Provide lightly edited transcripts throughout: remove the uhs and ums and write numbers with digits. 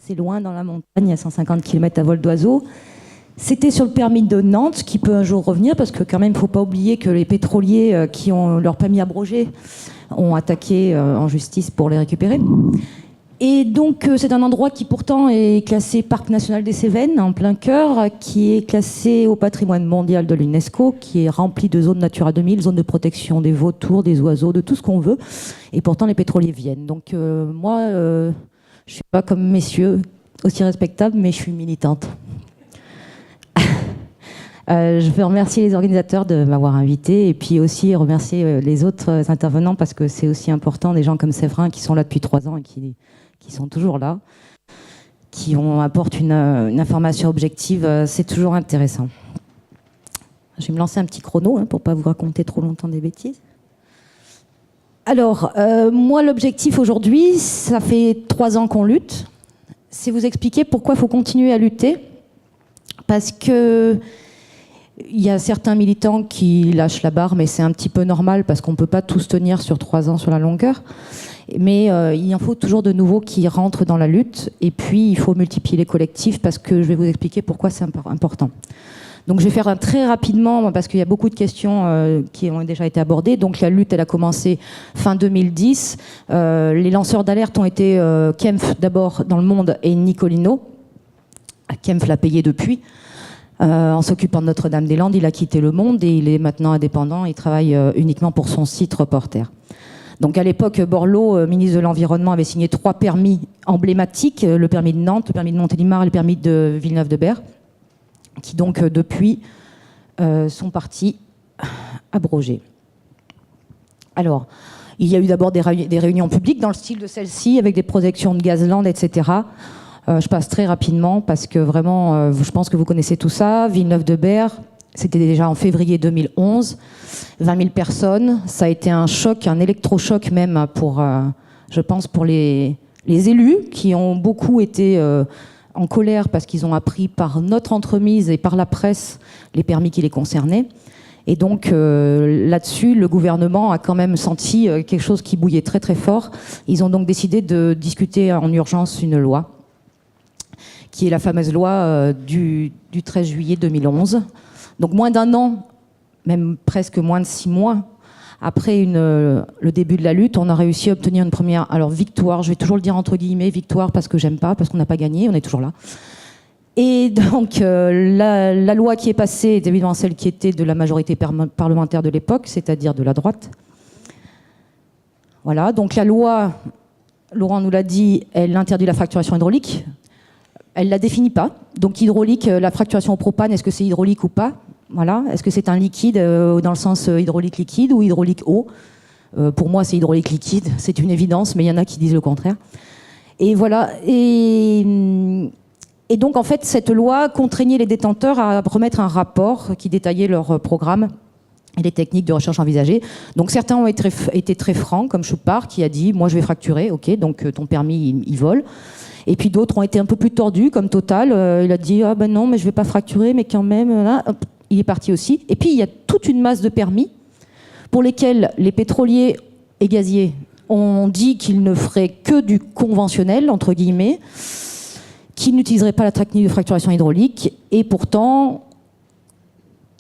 C'est loin dans la montagne, à 150 km à vol d'oiseau. C'était sur le permis de Nantes, qui peut un jour revenir, parce que quand même, il ne faut pas oublier que les pétroliers qui ont leur permis abrogé ont attaqué en justice pour les récupérer. Et donc, c'est un endroit qui pourtant est classé Parc national des Cévennes, en plein cœur, qui est classé au patrimoine mondial de l'UNESCO, qui est rempli de zones Natura 2000, zones de protection des vautours, des oiseaux, de tout ce qu'on veut. Et pourtant, les pétroliers viennent. Donc, moi, je ne suis pas comme messieurs, aussi respectable, mais je suis militante. Je veux remercier les organisateurs de m'avoir invité et puis aussi remercier les autres intervenants parce que c'est aussi important, des gens comme Séverin qui sont là depuis 3 ans et qui sont toujours là, qui apportent une information objective, c'est toujours intéressant. Je vais me lancer un petit chrono pour ne pas vous raconter trop longtemps des bêtises. Alors, moi, l'objectif aujourd'hui, ça fait 3 ans qu'on lutte, c'est vous expliquer pourquoi il faut continuer à lutter, parce que il y a certains militants qui lâchent la barre, mais c'est un petit peu normal parce qu'on ne peut pas tous tenir sur 3 ans sur la longueur. Mais il en faut toujours de nouveaux qui rentrent dans la lutte. Et puis, il faut multiplier les collectifs parce que je vais vous expliquer pourquoi c'est important. Donc, je vais faire très rapidement parce qu'il y a beaucoup de questions qui ont déjà été abordées. Donc, la lutte, elle a commencé fin 2010. Les lanceurs d'alerte ont été Kempf d'abord dans le monde et Nicolino. Kempf l'a payé depuis. En s'occupant de Notre-Dame-des-Landes, il a quitté le monde et il est maintenant indépendant. Il travaille uniquement pour son site Reporter. Donc à l'époque, Borloo, ministre de l'Environnement, avait signé 3 permis emblématiques, le permis de Nantes, le permis de Montélimar et le permis de Villeneuve-de-Berg, qui donc depuis sont partis abrogés. Alors, il y a eu d'abord des réunions publiques dans le style de celle-ci, avec des projections de Gazland, etc. Je passe très rapidement parce que vraiment, je pense que vous connaissez tout ça. Villeneuve-de-Berg, c'était déjà en février 2011. 20 000 personnes. Ça a été un choc, un électrochoc même pour, je pense, pour les élus qui ont beaucoup été en colère parce qu'ils ont appris par notre entremise et par la presse les permis qui les concernaient. Et donc là-dessus, le gouvernement a quand même senti quelque chose qui bouillait très très fort. Ils ont donc décidé de discuter en urgence une loi qui est la fameuse loi du 13 juillet 2011. Donc moins d'1 an, même presque moins de 6 mois, après le début de la lutte, on a réussi à obtenir une première victoire. Je vais toujours le dire entre guillemets, victoire, parce que j'aime pas, parce qu'on n'a pas gagné, on est toujours là. Et donc la loi qui est passée est évidemment celle qui était de la majorité parlementaire de l'époque, c'est-à-dire de la droite. Voilà, donc la loi, Laurent nous l'a dit, elle interdit la fracturation hydraulique. Elle ne la définit pas. Donc hydraulique, la fracturation au propane, est-ce que c'est hydraulique ou pas? Voilà. Est-ce que c'est un liquide dans le sens hydraulique liquide ou hydraulique eau? Pour moi, c'est hydraulique liquide, c'est une évidence, mais il y en a qui disent le contraire. Et voilà. Et donc, en fait, cette loi contraignait les détenteurs à remettre un rapport qui détaillait leur programme et les techniques de recherche envisagées. Donc certains ont été très francs, comme Choupard, qui a dit « moi je vais fracturer, ok, donc ton permis il vole ». Et puis d'autres ont été un peu plus tordus, comme Total. Il a dit « ah ben non, mais je vais pas fracturer, mais quand même… » Là, hop, il est parti aussi. Et puis il y a toute une masse de permis pour lesquels les pétroliers et gaziers ont dit qu'ils ne feraient que du conventionnel, entre guillemets, qu'ils n'utiliseraient pas la technique de fracturation hydraulique. Et pourtant,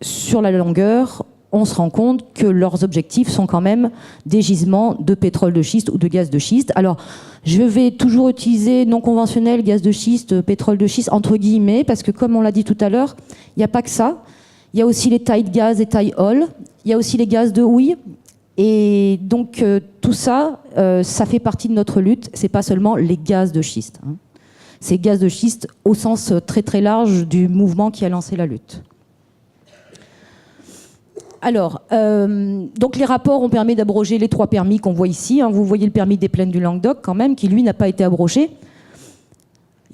sur la longueur, on se rend compte que leurs objectifs sont quand même des gisements de pétrole de schiste ou de gaz de schiste. Alors, je vais toujours utiliser non conventionnel, gaz de schiste, pétrole de schiste, entre guillemets, parce que comme on l'a dit tout à l'heure, il n'y a pas que ça. Il y a aussi les tailles de gaz et tailles oil. Il y a aussi les gaz de houille. Et donc, tout ça, ça fait partie de notre lutte. Ce n'est pas seulement les gaz de schiste. Hein. C'est gaz de schiste au sens très très large du mouvement qui a lancé la lutte. Alors, donc les rapports ont permis d'abroger les 3 permis qu'on voit ici. Hein. Vous voyez le permis des plaines du Languedoc, quand même, qui, lui, n'a pas été abrogé.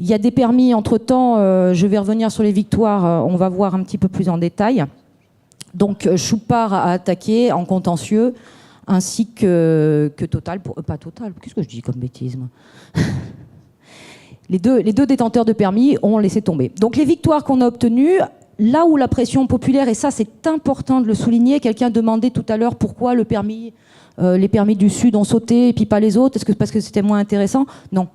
Il y a des permis, entre-temps, je vais revenir sur les victoires, on va voir un petit peu plus en détail. Donc, Choupard a attaqué en contentieux, ainsi que Total. Pas Total, qu'est-ce que je dis comme bêtise, moi les deux détenteurs de permis ont laissé tomber. Donc, les victoires qu'on a obtenues… Là où la pression populaire, et ça c'est important de le souligner, quelqu'un demandait tout à l'heure pourquoi les permis du Sud ont sauté et puis pas les autres, est-ce que parce que c'était moins intéressant? Non,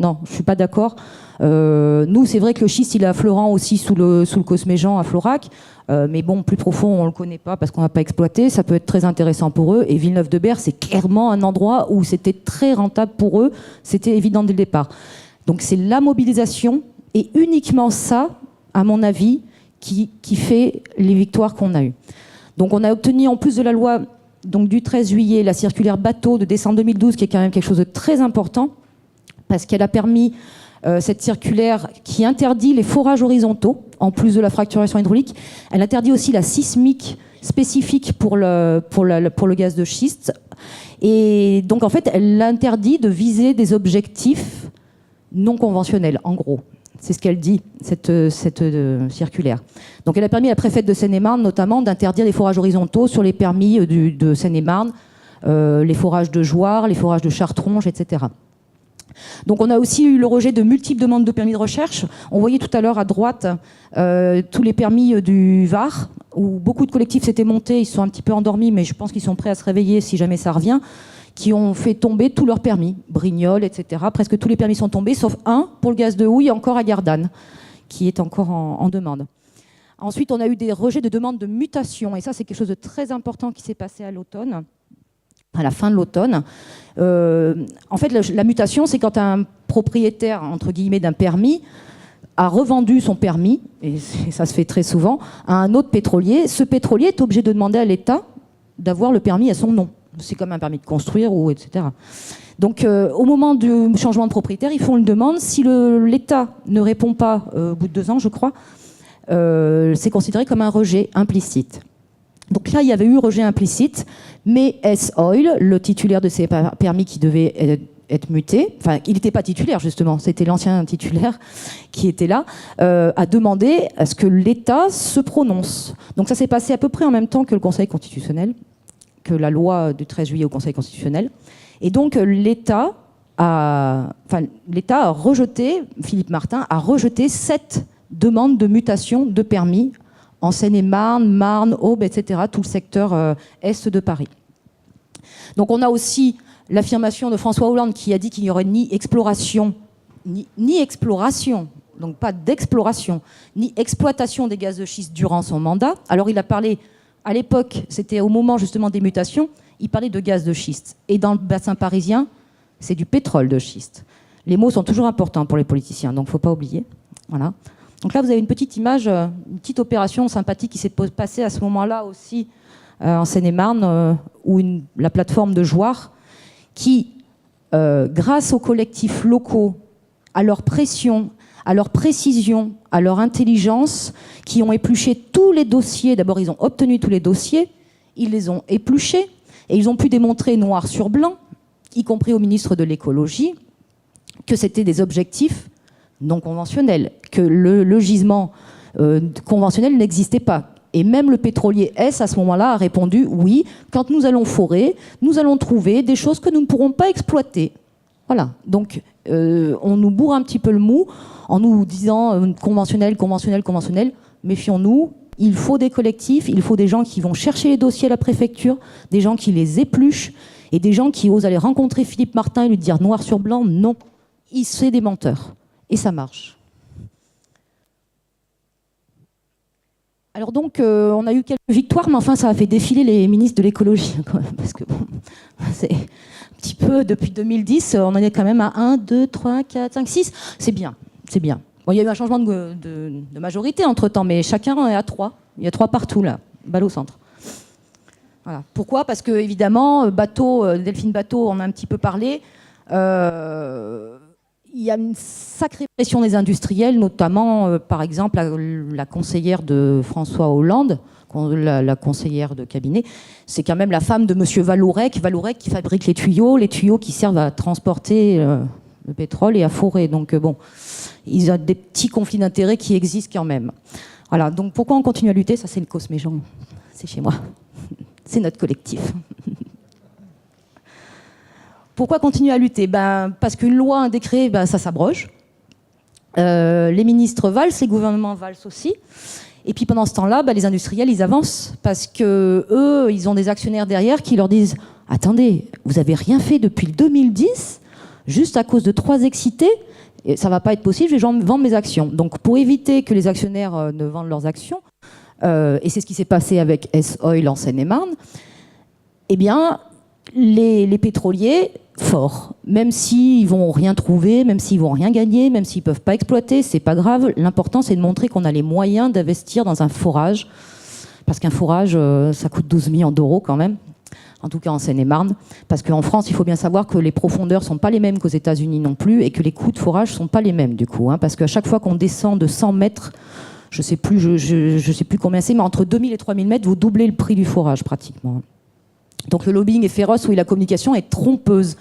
Non, je ne suis pas d'accord. Nous, c'est vrai que le schiste, il est affleurant aussi sous le Cosméjean à Florac. Mais bon, plus profond, on ne le connaît pas parce qu'on n'a pas exploité. Ça peut être très intéressant pour eux. Et Villeneuve-de-Berre, c'est clairement un endroit où c'était très rentable pour eux. C'était évident dès le départ. Donc c'est la mobilisation et uniquement ça, à mon avis, qui fait les victoires qu'on a eues. Donc on a obtenu, en plus de la loi donc, du 13 juillet, la circulaire bateau de décembre 2012, qui est quand même quelque chose de très important, parce qu'elle a permis, cette circulaire qui interdit les forages horizontaux, en plus de la fracturation hydraulique, elle interdit aussi la sismique spécifique pour le gaz de schiste. Et donc en fait, elle interdit de viser des objectifs non conventionnels, en gros. C'est ce qu'elle dit, cette circulaire. Donc elle a permis à la préfète de Seine-et-Marne, notamment, d'interdire les forages horizontaux sur les permis de Seine-et-Marne, les forages de Jouarre, les forages de Chartronge, etc. Donc on a aussi eu le rejet de multiples demandes de permis de recherche. On voyait tout à l'heure à droite tous les permis du Var, où beaucoup de collectifs s'étaient montés, ils se sont un petit peu endormis, mais je pense qu'ils sont prêts à se réveiller si jamais ça revient, qui ont fait tomber tous leurs permis, Brignoles, etc. Presque tous les permis sont tombés, sauf un pour le gaz de houille, encore à Gardanne, qui est encore en demande. Ensuite, on a eu des rejets de demandes de mutation, et ça c'est quelque chose de très important qui s'est passé à l'automne, à la fin de l'automne. En fait, la mutation, c'est quand un propriétaire, entre guillemets, d'un permis a revendu son permis, et ça se fait très souvent, à un autre pétrolier. Ce pétrolier est obligé de demander à l'État d'avoir le permis à son nom. C'est comme un permis de construire, ou etc. Donc, au moment du changement de propriétaire, ils font une demande. Si l'État ne répond pas au bout de 2 ans, je crois, c'est considéré comme un rejet implicite. Donc là, il y avait eu rejet implicite, mais S-Oil, le titulaire de ces permis qui devait être muté, enfin, il n'était pas titulaire justement, c'était l'ancien titulaire qui était là, a demandé à ce que l'État se prononce. Donc ça s'est passé à peu près en même temps que le Conseil constitutionnel, que la loi du 13 juillet au Conseil constitutionnel. Et donc l'État a rejeté, Philippe Martin a rejeté 7 demandes de mutation de permis en Seine-et-Marne, Marne, Aube, etc., tout le secteur est de Paris. Donc on a aussi l'affirmation de François Hollande qui a dit qu'il n'y aurait ni exploration, ni exploration, donc pas d'exploration, ni exploitation des gaz de schiste durant son mandat. Alors il a parlé, à l'époque, c'était au moment justement des mutations, il parlait de gaz de schiste. Et dans le bassin parisien, c'est du pétrole de schiste. Les mots sont toujours importants pour les politiciens, donc il ne faut pas oublier. Voilà. Donc là, vous avez une petite image, une petite opération sympathique qui s'est passée à ce moment-là aussi en Seine-et-Marne, où la plateforme de Jouarre, qui, grâce aux collectifs locaux, à leur pression, à leur précision, à leur intelligence, qui ont épluché tous les dossiers. D'abord, ils ont obtenu tous les dossiers, ils les ont épluchés, et ils ont pu démontrer noir sur blanc, y compris au ministre de l'écologie, que c'était des objectifs non conventionnel, que le gisement conventionnel n'existait pas. Et même le pétrolier S, à ce moment-là, a répondu « Oui, quand nous allons forer, nous allons trouver des choses que nous ne pourrons pas exploiter. » Voilà. Donc, on nous bourre un petit peu le mou en nous disant conventionnel, conventionnel, conventionnel. Méfions-nous, il faut des collectifs, il faut des gens qui vont chercher les dossiers à la préfecture, des gens qui les épluchent, et des gens qui osent aller rencontrer Philippe Martin et lui dire noir sur blanc « Non, c'est des menteurs. » Et ça marche. Alors donc, on a eu quelques victoires, mais enfin, ça a fait défiler les ministres de l'écologie. Parce que bon, c'est un petit peu, depuis 2010, on en est quand même à 1, 2, 3, 4, 5, 6. C'est bien, c'est bien. Bon, il y a eu un changement de majorité entre-temps, mais chacun est à 3. Il y a 3 partout, là, balle au centre. Voilà. Pourquoi ? Parce que, évidemment, Delphine Batho, on a un petit peu parlé. Il y a une sacrée pression des industriels, notamment, par exemple, la conseillère de François Hollande, la conseillère de cabinet, c'est quand même la femme de M. Vallourec qui fabrique les tuyaux qui servent à transporter le pétrole et à forer. Donc bon, il y a des petits conflits d'intérêts qui existent quand même. Voilà, donc pourquoi on continue à lutter ? Ça, c'est le Cosméjean, c'est chez moi, c'est notre collectif. Pourquoi continuer à lutter ? Parce qu'une loi, un décret, ça s'abroge. Les ministres valsent, les gouvernements valsent aussi. Et puis pendant ce temps-là, les industriels, ils avancent. Parce qu'eux, ils ont des actionnaires derrière qui leur disent « Attendez, vous n'avez rien fait depuis le 2010, juste à cause de 3 excités. Et ça ne va pas être possible, je vais vendre mes actions. Donc pour éviter que les actionnaires ne vendent leurs actions, et c'est ce qui s'est passé avec S-Oil en Seine-et-Marne, eh bien, les pétroliers, forts, même s'ils ne vont rien trouver, même s'ils ne vont rien gagner, même s'ils ne peuvent pas exploiter, c'est pas grave. L'important, c'est de montrer qu'on a les moyens d'investir dans un forage, parce qu'un forage, ça coûte 12 millions d'euros quand même, en tout cas en Seine-et-Marne, parce qu'en France, il faut bien savoir que les profondeurs ne sont pas les mêmes qu'aux États-Unis non plus, et que les coûts de forage ne sont pas les mêmes du coup, hein, parce qu'à chaque fois qu'on descend de 100 mètres, je sais plus combien c'est, mais entre 2000 et 3000 mètres, vous doublez le prix du forage pratiquement. Donc le lobbying est féroce, oui, la communication est trompeuse.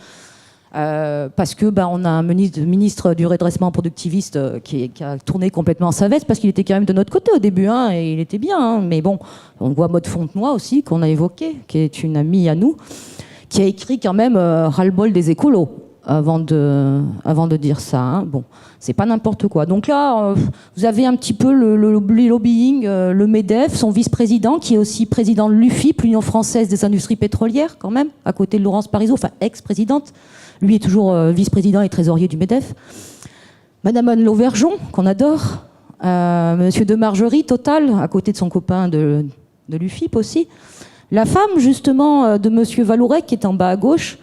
Parce que on a un ministre du redressement productiviste qui a tourné complètement sa veste, parce qu'il était quand même de notre côté au début, hein, et il était bien. Hein, mais bon, on voit Maud Fontenoy aussi, qu'on a évoqué, qui est une amie à nous, qui a écrit quand même ras-le-bol des écolos avant de dire ça. Hein. Bon, c'est pas n'importe quoi. Donc là, vous avez un petit peu le lobbying, le MEDEF, son vice-président, qui est aussi président de l'UFIP, l'Union française des industries pétrolières, quand même, à côté de Laurence Parisot, enfin ex-présidente. Lui est toujours vice-président et trésorier du MEDEF. Madame Anne Lauvergeon, qu'on adore. Monsieur de Margerie, Total, à côté de son copain de l'UFIP aussi. La femme, justement, de monsieur Valourec, qui est en bas à gauche,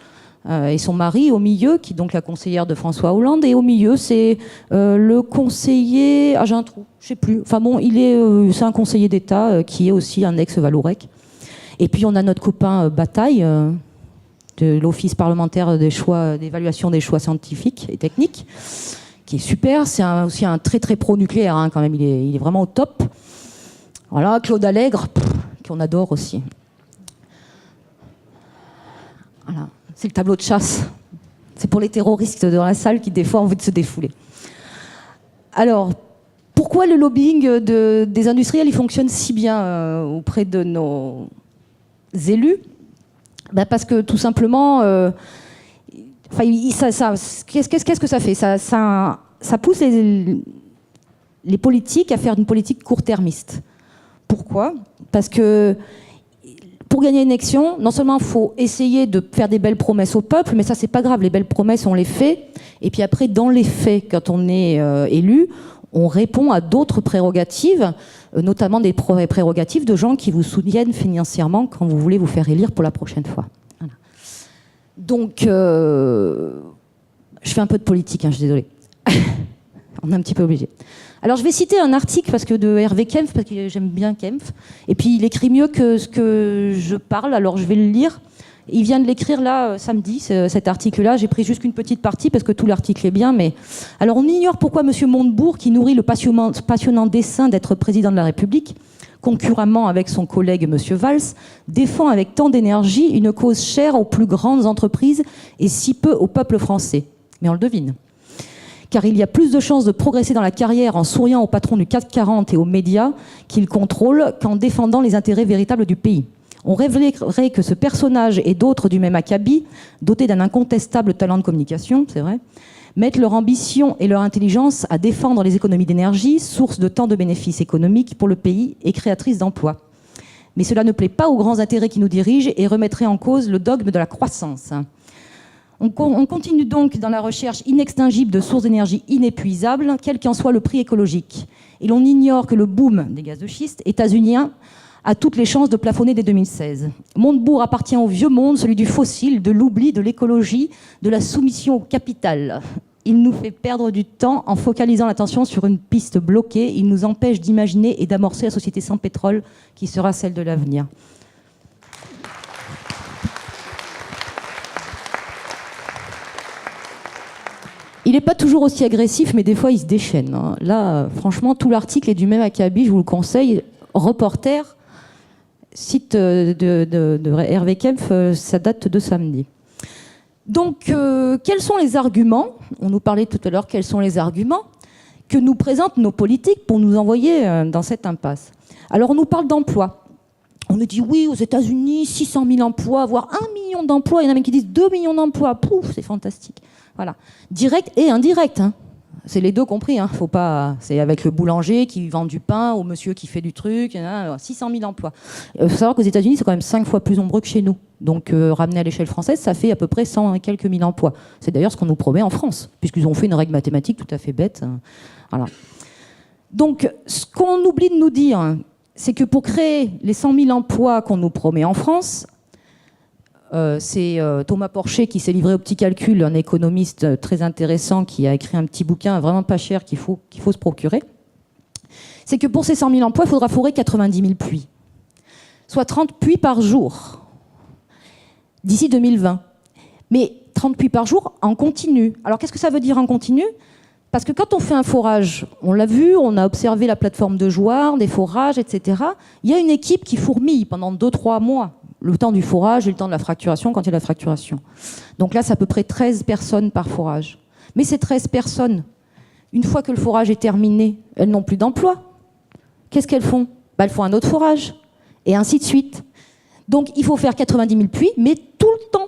et son mari au milieu, qui est donc la conseillère de François Hollande. Et au milieu, c'est le conseiller... Ah, j'ai un trou, je sais plus. Enfin bon, c'est un conseiller d'État qui est aussi un ex-Valourec. Et puis on a notre copain Bataille, de l'Office parlementaire d'évaluation des choix scientifiques et techniques, qui est super. C'est aussi un très très pro-nucléaire, hein, quand même. Il est vraiment au top. Voilà, Claude Allègre, qu'on adore aussi. Voilà. C'est le tableau de chasse. C'est pour les terroristes dans la salle qui, des fois, ont envie de se défouler. Alors, pourquoi le lobbying des industriels il fonctionne si bien auprès de nos élus ? Parce que, tout simplement, qu'est-ce que ça fait ? Ça pousse les politiques à faire une politique court-termiste. Pourquoi ? Parce que pour gagner une élection, non seulement il faut essayer de faire des belles promesses au peuple, mais ça c'est pas grave, les belles promesses on les fait, et puis après dans les faits, quand on est élu, on répond à d'autres prérogatives, notamment des prérogatives de gens qui vous soutiennent financièrement quand vous voulez vous faire élire pour la prochaine fois. Voilà. Donc, je fais un peu de politique, hein, je suis désolée. On est un petit peu obligé. Alors je vais citer un article de Hervé Kempf, parce que j'aime bien Kempf, et puis il écrit mieux que ce que je parle, alors je vais le lire. Il vient de l'écrire là, samedi, cet article-là. J'ai pris juste une petite partie, parce que tout l'article est bien, mais... Alors on ignore pourquoi M. Montebourg, qui nourrit le passionnant dessein d'être président de la République, concurremment avec son collègue M. Valls, défend avec tant d'énergie une cause chère aux plus grandes entreprises et si peu au peuple français. Mais on le devine. Car il y a plus de chances de progresser dans la carrière en souriant au patron du CAC 40 et aux médias qu'il contrôle qu'en défendant les intérêts véritables du pays. On rêverait que ce personnage et d'autres du même acabit, dotés d'un incontestable talent de communication, c'est vrai, mettent leur ambition et leur intelligence à défendre les économies d'énergie, source de tant de bénéfices économiques pour le pays et créatrice d'emplois. Mais cela ne plaît pas aux grands intérêts qui nous dirigent et remettrait en cause le dogme de la croissance. On continue donc dans la recherche inextinguible de sources d'énergie inépuisables, quel qu'en soit le prix écologique. Et l'on ignore que le boom des gaz de schiste états-unien a toutes les chances de plafonner dès 2016. Montebourg appartient au vieux monde, celui du fossile, de l'oubli, de l'écologie, de la soumission au capital. Il nous fait perdre du temps en focalisant l'attention sur une piste bloquée. Il nous empêche d'imaginer et d'amorcer la société sans pétrole qui sera celle de l'avenir. Il n'est pas toujours aussi agressif, mais des fois, il se déchaîne. Hein. Là, franchement, tout l'article est du même acabit, je vous le conseille. Reporter, site de Hervé Kempf, ça date de samedi. Donc, quels sont les arguments ? On nous parlait tout à l'heure, quels sont les arguments que nous présentent nos politiques pour nous envoyer dans cette impasse ? Alors, on nous parle d'emploi. On nous dit, oui, aux États-Unis, 600 000 emplois, voire 1 million d'emplois. Il y en a même qui disent 2 millions d'emplois. Pouf, c'est fantastique. Voilà. Direct et indirect. Hein. C'est les deux compris. Hein. Faut pas. C'est avec le boulanger qui vend du pain au monsieur qui fait du truc. 600 000 emplois. Il faut savoir qu'aux États-Unis, c'est quand même 5 fois plus nombreux que chez nous. Donc, ramené à l'échelle française, ça fait à peu près 100 et quelques mille emplois. C'est d'ailleurs ce qu'on nous promet en France, puisqu'ils ont fait une règle mathématique tout à fait bête. Voilà. Donc, ce qu'on oublie de nous dire, c'est que pour créer les 100 000 emplois qu'on nous promet en France, c'est Thomas Porcher qui s'est livré au petit calcul, un économiste très intéressant qui a écrit un petit bouquin vraiment pas cher qu'il faut se procurer. C'est que pour ces 100 000 emplois, il faudra forer 90 000 puits, soit 30 puits par jour, d'ici 2020. Mais 30 puits par jour en continu. Alors qu'est-ce que ça veut dire en continu ? Parce que quand on fait un forage, on l'a vu, on a observé la plateforme de Jouarre, des forages, etc. Il y a une équipe qui fourmille pendant 2-3 mois. Le temps du forage et le temps de la fracturation quand il y a la fracturation. Donc là, c'est à peu près 13 personnes par forage. Mais ces 13 personnes, une fois que le forage est terminé, elles n'ont plus d'emploi. Qu'est-ce qu'elles font ? Elles font un autre forage. Et ainsi de suite. Donc il faut faire 90 000 puits, mais tout le temps.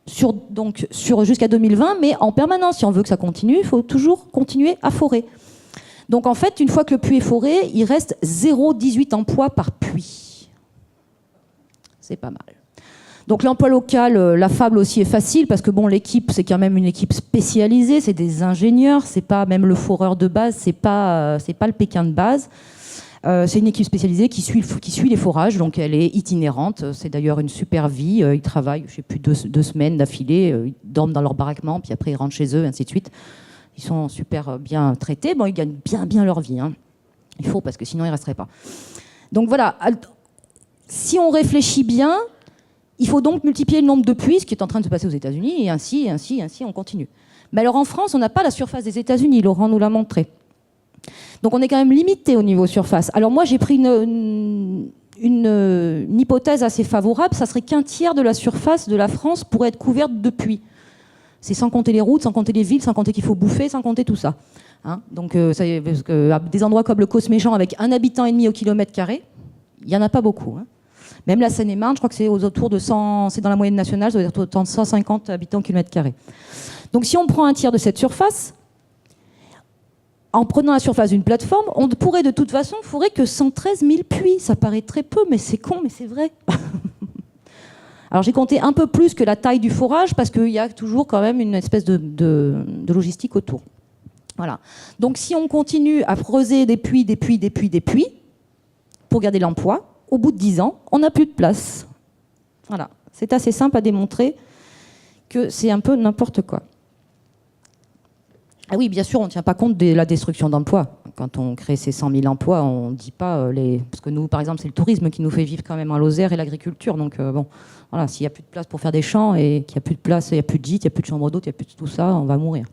Sur jusqu'à 2020, mais en permanence. Si on veut que ça continue, il faut toujours continuer à forer. Donc en fait, une fois que le puits est foré, il reste 0,18 emplois par puits. C'est pas mal. Donc l'emploi local, la fable aussi est facile parce que bon, l'équipe, c'est quand même une équipe spécialisée, c'est des ingénieurs, c'est pas même le foreur de base, c'est pas le Pékin de base. C'est une équipe spécialisée qui suit les forages, donc elle est itinérante. C'est d'ailleurs une super vie. Ils travaillent, je sais plus, 2 semaines d'affilée. Ils dorment dans leur baraquement, puis après ils rentrent chez eux, et ainsi de suite. Ils sont super bien traités. Bon, ils gagnent bien leur vie. Hein. Il faut, parce que sinon ils resteraient pas. Donc voilà. Si on réfléchit bien, il faut donc multiplier le nombre de puits, ce qui est en train de se passer aux États-Unis, et ainsi, on continue. Mais alors en France, on n'a pas la surface des États-Unis, Laurent nous l'a montré. Donc on est quand même limité au niveau surface. Alors moi, j'ai pris une hypothèse assez favorable, ça serait qu'un tiers de la surface de la France pourrait être couverte de puits. C'est sans compter les routes, sans compter les villes, sans compter qu'il faut bouffer, sans compter tout ça. Hein, donc parce que, à des endroits comme le Cosméjean, avec 1,5 habitant au kilomètre carré, il n'y en a pas beaucoup. Hein. Même la Seine-et-Marne, je crois que c'est aux alentours de 100, c'est dans la moyenne nationale, ça doit être autour de 150 habitants au kilomètre carré. Donc si on prend un tiers de cette surface, en prenant la surface d'une plateforme, on pourrait de toute façon fourrer que 113 000 puits. Ça paraît très peu, mais c'est con, mais c'est vrai. Alors j'ai compté un peu plus que la taille du forage, parce qu'il y a toujours quand même une espèce de logistique autour. Voilà. Donc si on continue à creuser des puits, pour garder l'emploi, au bout de 10 ans, on n'a plus de place. Voilà. C'est assez simple à démontrer que c'est un peu n'importe quoi. Ah oui, bien sûr, on ne tient pas compte de la destruction d'emplois. Quand on crée ces 100 000 emplois, on ne dit pas les... Parce que nous, par exemple, c'est le tourisme qui nous fait vivre quand même en Lozère et l'agriculture. Donc bon, voilà, s'il n'y a plus de place pour faire des champs et qu'il n'y a plus de place, il n'y a plus de gîte, il n'y a plus de chambre d'hôte, il n'y a plus de tout ça, on va mourir.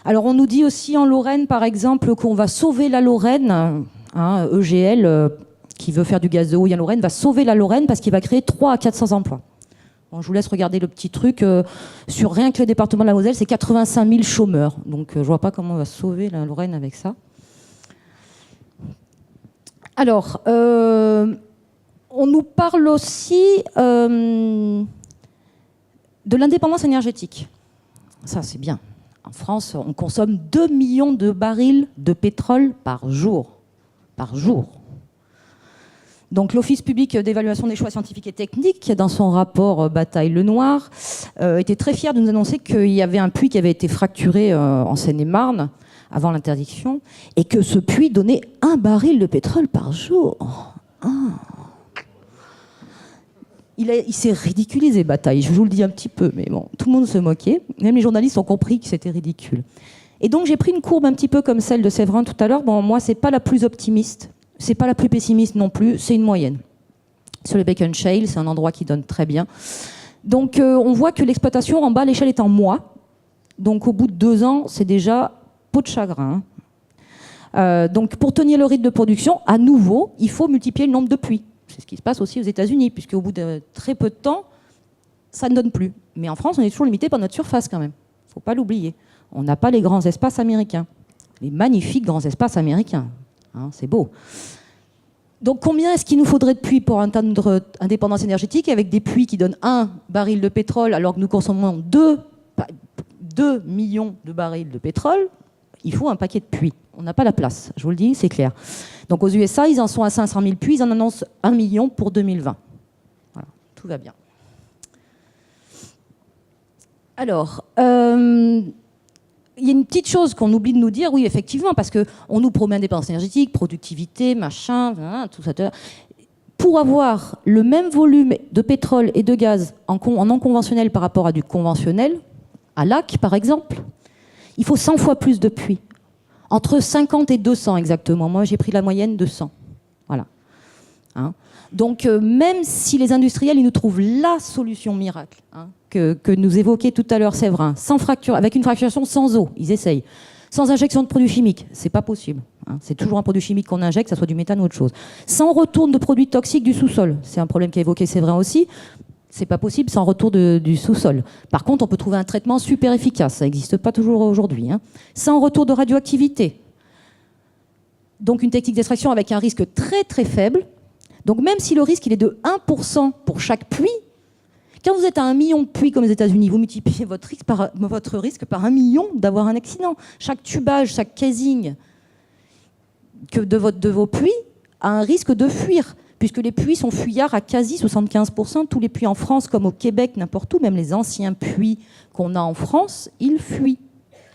Alors on nous dit aussi en Lorraine, par exemple, qu'on va sauver la Lorraine, hein, EGL, qui veut faire du gaz de houille en Lorraine, va sauver la Lorraine parce qu'il va créer 300 à 400 emplois. Bon, je vous laisse regarder le petit truc. Sur rien que le département de la Moselle, c'est 85 000 chômeurs. Donc je ne vois pas comment on va sauver la Lorraine avec ça. Alors, on nous parle aussi de l'indépendance énergétique. Ça, c'est bien. En France, on consomme 2 millions de barils de pétrole par jour. Par jour. Donc l'Office public d'évaluation des choix scientifiques et techniques, dans son rapport Bataille-Lenoir, était très fier de nous annoncer qu'il y avait un puits qui avait été fracturé en Seine-et-Marne avant l'interdiction, et que ce puits donnait 1 baril de pétrole par jour. Il s'est ridiculisé, Bataille, je vous le dis un petit peu, mais bon, tout le monde se moquait. Même les journalistes ont compris que c'était ridicule. Et donc j'ai pris une courbe un petit peu comme celle de Séverin tout à l'heure. Bon, moi, c'est pas la plus optimiste. C'est pas la plus pessimiste non plus, c'est une moyenne. Sur le Bacon Shale, c'est un endroit qui donne très bien. Donc on voit que l'exploitation en bas, l'échelle est en mois. Donc au bout de 2 ans, c'est déjà peau de chagrin. Donc pour tenir le rythme de production, à nouveau, il faut multiplier le nombre de puits. C'est ce qui se passe aussi aux États-Unis, puisque au bout de très peu de temps, ça ne donne plus. Mais en France, on est toujours limité par notre surface quand même. Il ne faut pas l'oublier. On n'a pas les grands espaces américains. Les magnifiques grands espaces américains. Hein, c'est beau. Donc combien est-ce qu'il nous faudrait de puits pour atteindre indépendance énergétique, avec des puits qui donnent 1 baril de pétrole alors que nous consommons 2 millions de barils de pétrole? Il faut un paquet de puits. On n'a pas la place, je vous le dis, c'est clair. Donc aux USA, ils en sont à 500 000 puits, ils en annoncent 1 million pour 2020. Voilà, tout va bien. Alors, il y a une petite chose qu'on oublie de nous dire, oui, effectivement, parce qu'on nous promet indépendance énergétique, productivité, machin, tout ça. Pour avoir le même volume de pétrole et de gaz en non conventionnel par rapport à du conventionnel, à lac par exemple, il faut 100 fois plus de puits. Entre 50 et 200 exactement. Moi, j'ai pris la moyenne de 100. Voilà. Hein. Donc, même si les industriels ils nous trouvent la solution miracle, que nous évoquait tout à l'heure Séverin, sans fracture, avec une fracturation sans eau, ils essayent. Sans injection de produits chimiques, c'est pas possible. C'est toujours un produit chimique qu'on injecte, que ce soit du méthane ou autre chose. Sans retour de produits toxiques du sous-sol, c'est un problème qu'a évoqué Séverin aussi. C'est pas possible sans retour du sous-sol. Par contre, on peut trouver un traitement super efficace. Ça n'existe pas toujours aujourd'hui. Sans retour de radioactivité. Donc une technique d'extraction avec un risque très très faible. Donc même si le risque il est de 1% pour chaque puits, quand vous êtes à 1 million de puits comme aux États-Unis, vous multipliez votre risque par 1 million d'avoir un accident. Chaque tubage, chaque casing de vos puits a un risque de fuir, puisque les puits sont fuyards à quasi 75%. Tous les puits en France, comme au Québec, n'importe où, même les anciens puits qu'on a en France, ils fuient.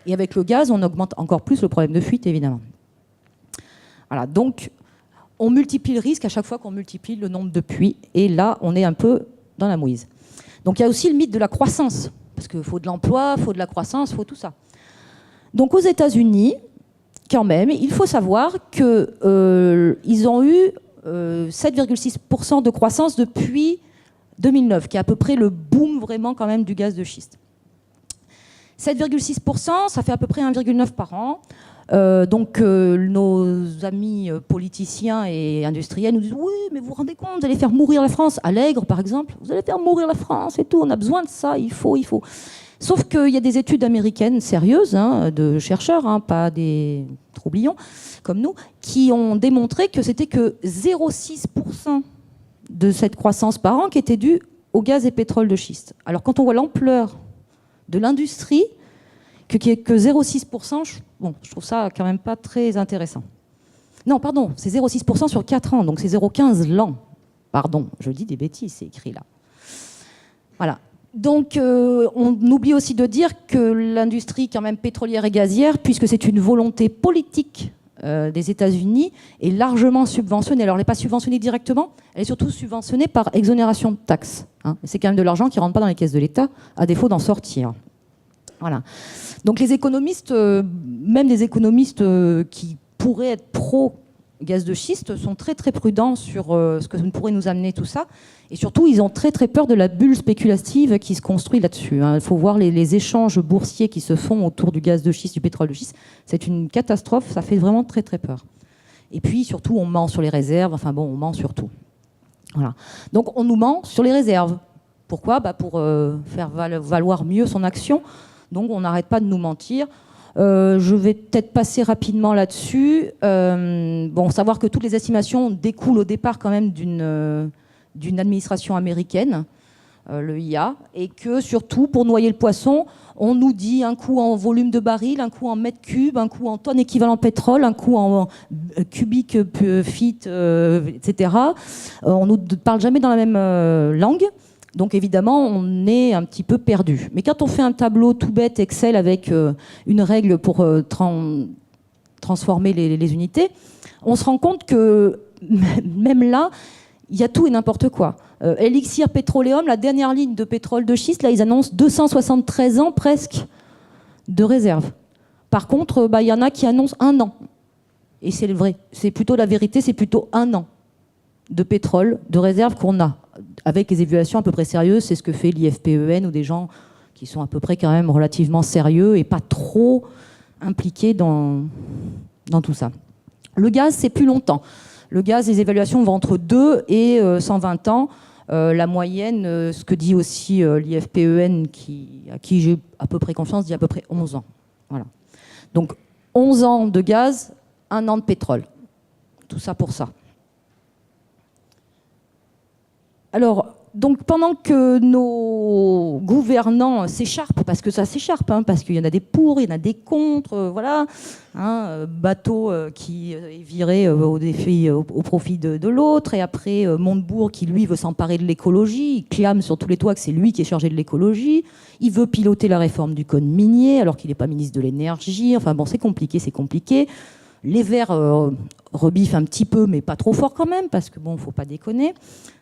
Et avec le gaz, on augmente encore plus le problème de fuite, évidemment. Voilà, donc on multiplie le risque à chaque fois qu'on multiplie le nombre de puits. Et là, on est un peu dans la mouise. Donc il y a aussi le mythe de la croissance, parce qu'il faut de l'emploi, il faut de la croissance, il faut tout ça. Donc aux États-Unis, quand même, il faut savoir qu'ils ont eu 7,6% de croissance depuis 2009, qui est à peu près le boom vraiment quand même du gaz de schiste. 7,6%, ça fait à peu près 1,9 par an. Donc nos amis politiciens et industriels nous disent oui, mais vous vous rendez compte, vous allez faire mourir la France. Allègre par exemple, vous allez faire mourir la France et tout, on a besoin de ça, il faut. Sauf qu'il y a des études américaines sérieuses, de chercheurs, pas des troublions comme nous, qui ont démontré que c'était que 0,6% de cette croissance par an qui était due au gaz et pétrole de schiste. Alors quand on voit l'ampleur de l'industrie, qui est que 0,6%, je trouve ça quand même pas très intéressant. Non, pardon, c'est 0,6% sur 4 ans, donc c'est 0,15 l'an. Pardon, je dis des bêtises, c'est écrit là. Voilà. Donc, on oublie aussi de dire que l'industrie quand même pétrolière et gazière, puisque c'est une volonté politique des États-Unis, est largement subventionnée. Alors, elle n'est pas subventionnée directement, elle est surtout subventionnée par exonération de taxes. C'est quand même de l'argent qui ne rentre pas dans les caisses de l'État, à défaut d'en sortir. Voilà. Donc les économistes, même des économistes qui pourraient être pro-gaz de schiste, sont très très prudents sur ce que pourrait nous amener tout ça. Et surtout, ils ont très très peur de la bulle spéculative qui se construit là-dessus. Il faut voir les échanges boursiers qui se font autour du gaz de schiste, du pétrole de schiste. C'est une catastrophe, ça fait vraiment très très peur. Et puis surtout, on ment sur les réserves, on ment sur tout. Voilà. Donc on nous ment sur les réserves. Pourquoi ? Pour faire valoir mieux son action. Donc on n'arrête pas de nous mentir. Je vais peut-être passer rapidement là-dessus. Savoir que toutes les estimations découlent au départ quand même d'une administration américaine, le IA, et que surtout, pour noyer le poisson, on nous dit un coup en volume de baril, un coup en mètres cubes, un coup en tonnes équivalent pétrole, un coup en cubic feet, etc. On ne nous parle jamais dans la même langue. Donc évidemment, on est un petit peu perdu. Mais quand on fait un tableau tout bête Excel avec une règle pour transformer les unités, on se rend compte que même là, il y a tout et n'importe quoi. Elixir Petroleum, la dernière ligne de pétrole de schiste, là, ils annoncent 273 ans presque de réserve. Par contre, il y en a qui annoncent 1 an. Et c'est le vrai. C'est plutôt la vérité, c'est plutôt 1 an de pétrole, de réserve qu'on a. Avec les évaluations à peu près sérieuses, c'est ce que fait l'IFPEN ou des gens qui sont à peu près quand même relativement sérieux et pas trop impliqués dans tout ça. Le gaz, c'est plus longtemps. Le gaz, les évaluations vont entre 2 et 120 ans. La moyenne, ce que dit aussi l'IFPEN, à qui j'ai à peu près confiance, dit à peu près 11 ans. Voilà. Donc 11 ans de gaz, 1 an de pétrole. Tout ça pour ça. Alors, donc pendant que nos gouvernants s'écharpent, parce que ça s'écharpe, hein, parce qu'il y en a des pour, il y en a des contre, voilà, hein, bateau qui est viré au profit de l'autre, et après Montebourg qui lui veut s'emparer de l'écologie, il clame sur tous les toits que c'est lui qui est chargé de l'écologie, il veut piloter la réforme du code minier alors qu'il n'est pas ministre de l'énergie, enfin bon c'est compliqué, c'est compliqué. Les Verts rebiffent un petit peu, mais pas trop fort quand même, parce que bon, faut pas déconner.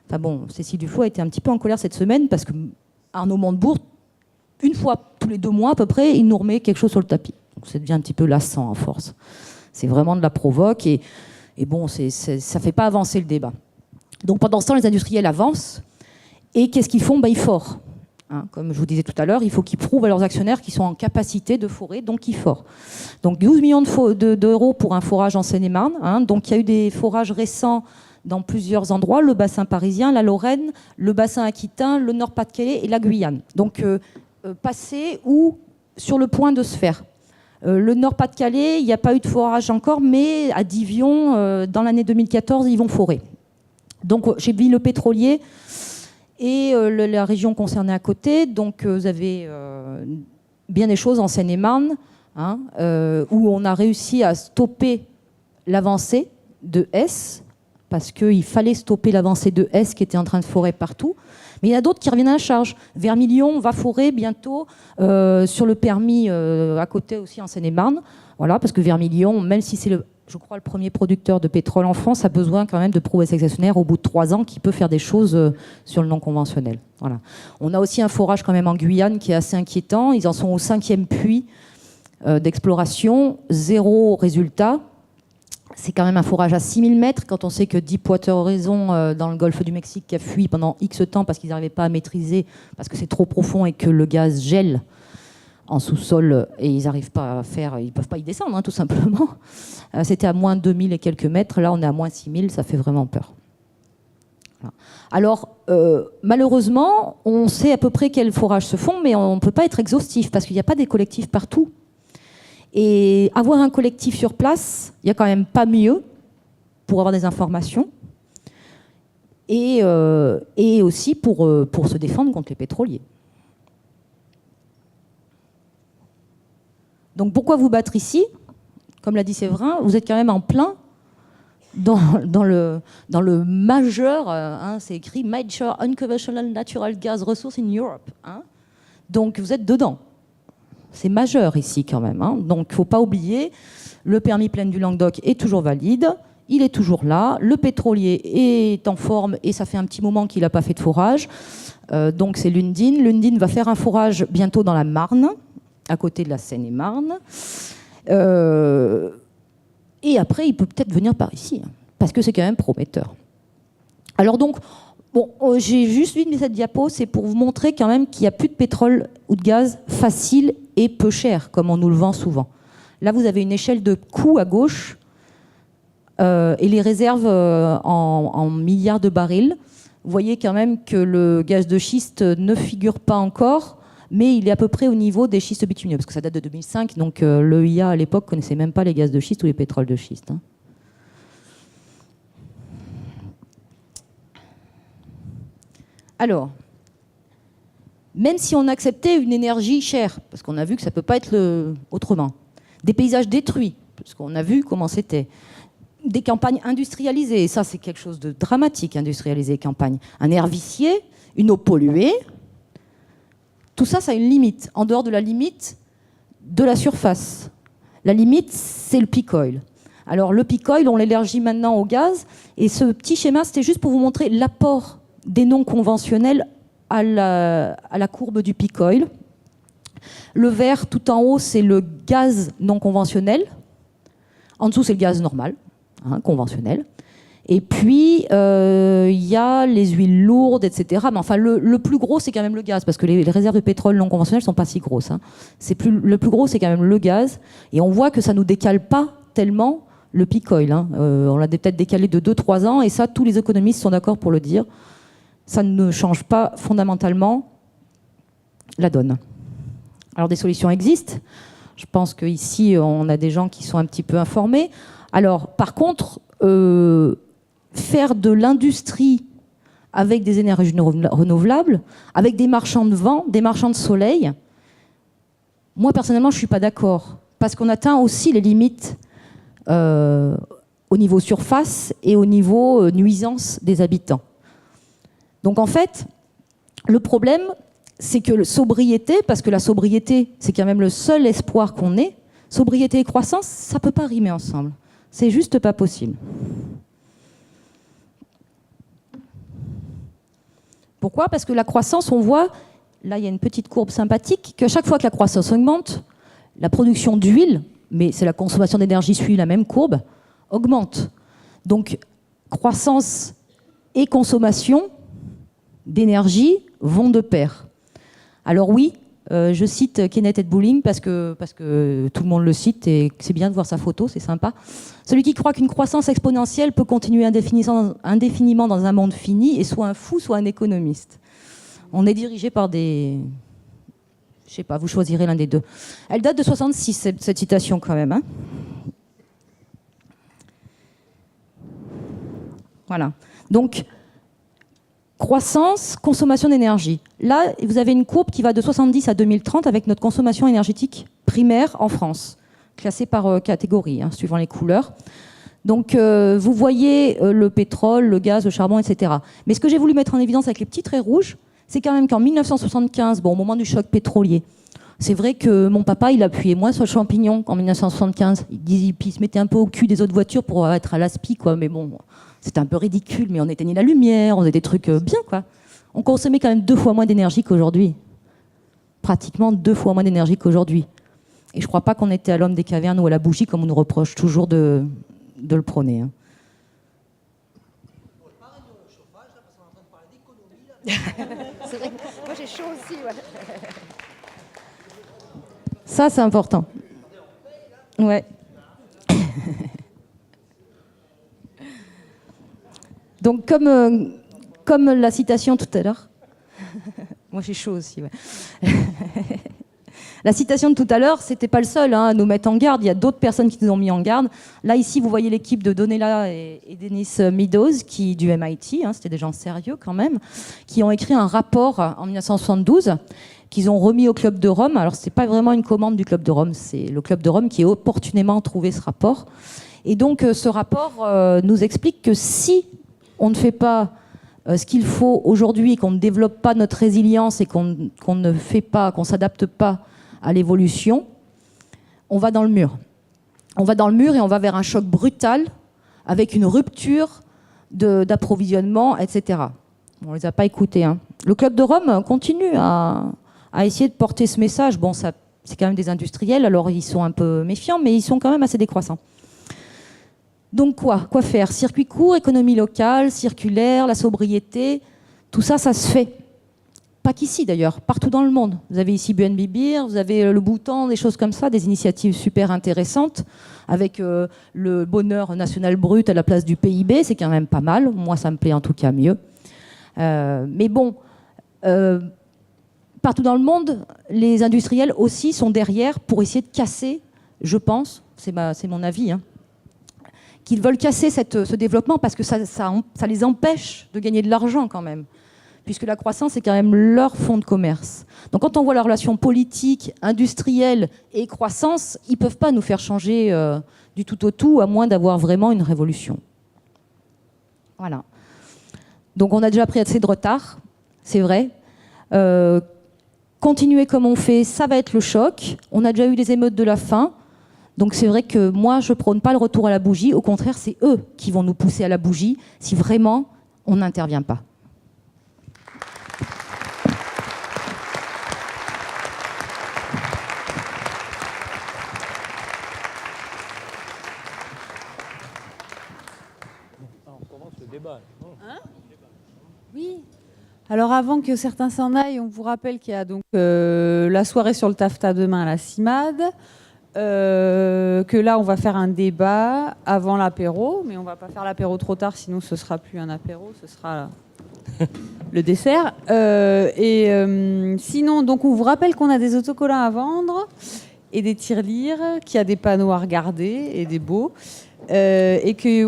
Enfin bon, Cécile Duflot a été un petit peu en colère cette semaine, parce que Arnaud Montebourg, une fois tous les 2 mois à peu près, il nous remet quelque chose sur le tapis. Donc ça devient un petit peu lassant à force. C'est vraiment de la provoque, et bon, ça fait pas avancer le débat. Donc pendant ce temps, les industriels avancent, et qu'est-ce qu'ils font? Ils forent. Hein, comme je vous disais tout à l'heure, il faut qu'ils prouvent à leurs actionnaires qu'ils sont en capacité de forer, donc ils forent. Donc 12 millions d'euros pour un forage en Seine-et-Marne. Hein, donc il y a eu des forages récents dans plusieurs endroits, le bassin parisien, la Lorraine, le bassin aquitain, le Nord-Pas-de-Calais et la Guyane. Donc passé ou sur le point de se faire. Le Nord-Pas-de-Calais, il n'y a pas eu de forage encore, mais à Divion, dans l'année 2014, ils vont forer. Donc j'ai vu le pétrolier et la région concernée à côté. Donc vous avez bien des choses en Seine-et-Marne, hein, où on a réussi à stopper l'avancée de Hess, parce qu'il fallait stopper l'avancée de Hess qui était en train de forer partout. Mais il y en a d'autres qui reviennent à la charge. Vermilion va forer bientôt sur le permis à côté aussi en Seine-et-Marne. Voilà, parce que Vermilion, même si c'est je crois, le premier producteur de pétrole en France, a besoin quand même de prouver à ses actionnaires au bout de 3 ans qu'il peut faire des choses sur le non conventionnel. Voilà. On a aussi un forage quand même en Guyane qui est assez inquiétant. Ils en sont au 5e puits d'exploration, 0 résultat. C'est quand même un forage à 6000 mètres, quand on sait que Deepwater Horizon, dans le golfe du Mexique, qui a fui pendant X temps parce qu'ils n'arrivaient pas à maîtriser, parce que c'est trop profond et que le gaz gèle en sous-sol et ils n'arrivent pas à faire, ils ne peuvent pas y descendre, hein, tout simplement. C'était à moins 2000 et quelques mètres, là on est à moins 6000, ça fait vraiment peur. Voilà. Alors, malheureusement, on sait à peu près quels forages se font, mais on ne peut pas être exhaustif, parce qu'il n'y a pas des collectifs partout. Et avoir un collectif sur place, il n'y a quand même pas mieux pour avoir des informations et aussi pour se défendre contre les pétroliers. Donc pourquoi vous battre ici? Comme l'a dit Séverin, vous êtes quand même en plein dans le majeur, hein, c'est écrit Major Unconventional Natural Gas Resource in Europe. Hein. Donc vous êtes dedans. C'est majeur ici quand même. Hein. Donc il ne faut pas oublier, le permis plein du Languedoc est toujours valide, il est toujours là, le pétrolier est en forme et ça fait un petit moment qu'il n'a pas fait de forage. Donc c'est Lundin. Lundin va faire un forage bientôt dans la Marne, à côté de la Seine-et-Marne. Et après, il peut peut-être venir par ici, hein, parce que c'est quand même prometteur. Alors donc, bon, j'ai juste mis cette diapo, c'est pour vous montrer quand même qu'il n'y a plus de pétrole ou de gaz facile et peu cher, comme on nous le vend souvent. Là, vous avez une échelle de coûts à gauche et les réserves en milliards de barils. Vous voyez quand même que le gaz de schiste ne figure pas encore, mais il est à peu près au niveau des schistes bitumineux, parce que ça date de 2005, donc l'EIA à l'époque ne connaissait même pas les gaz de schiste ou les pétroles de schiste. Hein. Alors, même si on acceptait une énergie chère, parce qu'on a vu que ça ne peut pas être autrement, des paysages détruits, parce qu'on a vu comment c'était, des campagnes industrialisées, et ça c'est quelque chose de dramatique, industrialiser les campagnes, un air vicié, une eau polluée, tout ça, ça a une limite, en dehors de la limite de la surface. La limite, c'est le peak oil. Alors le peak oil, on l'élargit maintenant au gaz, et ce petit schéma, c'était juste pour vous montrer l'apport des non conventionnels à la courbe du peak oil. Le vert tout en haut, c'est le gaz non conventionnel. En dessous, c'est le gaz normal, hein, conventionnel. Et puis, il y a les huiles lourdes, etc. Mais enfin, le plus gros, c'est quand même le gaz, parce que les réserves de pétrole non conventionnelles ne sont pas si grosses. Hein. Le plus gros, c'est quand même le gaz. Et on voit que ça ne nous décale pas tellement le peak oil. Hein. On l'a peut-être décalé de 2-3 ans, et ça, tous les économistes sont d'accord pour le dire. Ça ne change pas fondamentalement la donne. Alors, des solutions existent. Je pense qu'ici, on a des gens qui sont un petit peu informés. Alors, par contre, faire de l'industrie avec des énergies renouvelables, avec des marchands de vent, des marchands de soleil. Moi, personnellement, je ne suis pas d'accord, parce qu'on atteint aussi les limites au niveau surface et au niveau nuisance des habitants. Donc en fait, le problème, c'est que la sobriété, parce que la sobriété, c'est quand même le seul espoir qu'on ait, sobriété et croissance, ça ne peut pas rimer ensemble. C'est juste pas possible. Pourquoi ? Parce que la croissance, on voit, là il y a une petite courbe sympathique, qu'à chaque fois que la croissance augmente, la production d'huile, mais c'est la consommation d'énergie suit la même courbe, augmente. Donc croissance et consommation d'énergie vont de pair. Alors oui, je cite Kenneth Edbulling parce que tout le monde le cite et c'est bien de voir sa photo, c'est sympa. Celui qui croit qu'une croissance exponentielle peut continuer indéfiniment dans un monde fini est soit un fou, soit un économiste. On est dirigé par des... Je sais pas, vous choisirez l'un des deux. Elle date de 66, cette citation quand même. Hein. Voilà. Donc, croissance, consommation d'énergie. Là, vous avez une courbe qui va de 70 à 2030 avec notre consommation énergétique primaire en France, classée par catégorie, hein, suivant les couleurs. Donc, vous voyez le pétrole, le gaz, le charbon, etc. Mais ce que j'ai voulu mettre en évidence avec les petits traits rouges, c'est quand même qu'en 1975, bon, au moment du choc pétrolier, c'est vrai que mon papa, il appuyait moins sur le champignon qu'en 1975. Il se mettait un peu au cul des autres voitures pour être à l'aspi, quoi. Mais bon, c'était un peu ridicule, mais on éteignait la lumière, on faisait des trucs bien, quoi. On consommait quand même 2 fois moins d'énergie qu'aujourd'hui. Pratiquement 2 fois moins d'énergie qu'aujourd'hui. Et je ne crois pas qu'on était à l'homme des cavernes ou à la bougie, comme on nous reproche toujours de le prôner. Hein. C'est vrai que moi j'ai chaud aussi. Ouais. Ça, c'est important. Ouais. Donc, comme la citation tout à l'heure, moi j'ai chaud aussi. Ouais. La citation de tout à l'heure, c'était pas le seul hein, à nous mettre en garde. Il y a d'autres personnes qui nous ont mis en garde. Là, ici, vous voyez l'équipe de Donella et Dennis Meadows, du MIT, hein, c'était des gens sérieux quand même, qui ont écrit un rapport en 1972 qu'ils ont remis au Club de Rome. Alors, c'est pas vraiment une commande du Club de Rome, c'est le Club de Rome qui a opportunément trouvé ce rapport. Et donc, ce rapport nous explique que si on ne fait pas ce qu'il faut aujourd'hui, qu'on ne développe pas notre résilience et qu'on ne fait pas, qu'on s'adapte pas à l'évolution, on va dans le mur. On va dans le mur et on va vers un choc brutal avec une rupture d'approvisionnement, etc. On ne les a pas écoutés. Hein. Le Club de Rome continue à essayer de porter ce message. Bon, c'est quand même des industriels, alors ils sont un peu méfiants, mais ils sont quand même assez décroissants. Donc quoi faire ? Circuit court, économie locale, circulaire, la sobriété, tout ça, ça se fait. Pas qu'ici d'ailleurs, partout dans le monde. Vous avez ici BNB Beer, vous avez le Bhoutan, des choses comme ça, des initiatives super intéressantes, avec le bonheur national brut à la place du PIB, c'est quand même pas mal. Moi, ça me plaît en tout cas mieux. Mais bon, partout dans le monde, les industriels aussi sont derrière pour essayer de casser, je pense, c'est mon avis, hein, qu'ils veulent casser ce développement parce que ça les empêche de gagner de l'argent quand même. Puisque la croissance est quand même leur fonds de commerce. Donc quand on voit la relation politique, industrielle et croissance, ils ne peuvent pas nous faire changer du tout au tout, à moins d'avoir vraiment une révolution. Voilà. Donc on a déjà pris assez de retard, c'est vrai. Continuer comme on fait, ça va être le choc. On a déjà eu les émeutes de la faim. Donc c'est vrai que moi, je ne prône pas le retour à la bougie. Au contraire, c'est eux qui vont nous pousser à la bougie si vraiment on n'intervient pas. Hein ? Oui. Alors avant que certains s'en aillent, on vous rappelle qu'il y a donc la soirée sur le taffetas demain à la CIMAD, que là on va faire un débat avant l'apéro, mais on va pas faire l'apéro trop tard, sinon ce sera plus un apéro, ce sera le dessert. Sinon, donc on vous rappelle qu'on a des autocollants à vendre et des tirelires, qu'il y a des panneaux à regarder et des beaux. et que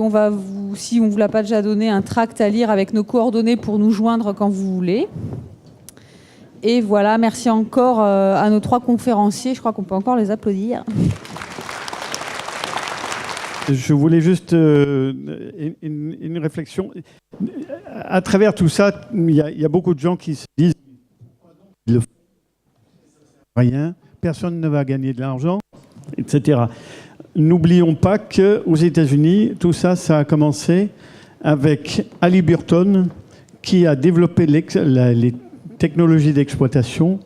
si on ne vous l'a pas déjà donné, un tract à lire avec nos coordonnées pour nous joindre quand vous voulez. Et voilà, merci encore à nos 3 conférenciers. Je crois qu'on peut encore les applaudir. Je voulais juste une réflexion. À travers tout ça, il y a beaucoup de gens qui se disent rien, personne ne va gagner de l'argent, etc. N'oublions pas qu'aux États-Unis, tout ça, ça a commencé avec Halliburton qui a développé les technologies d'exploitation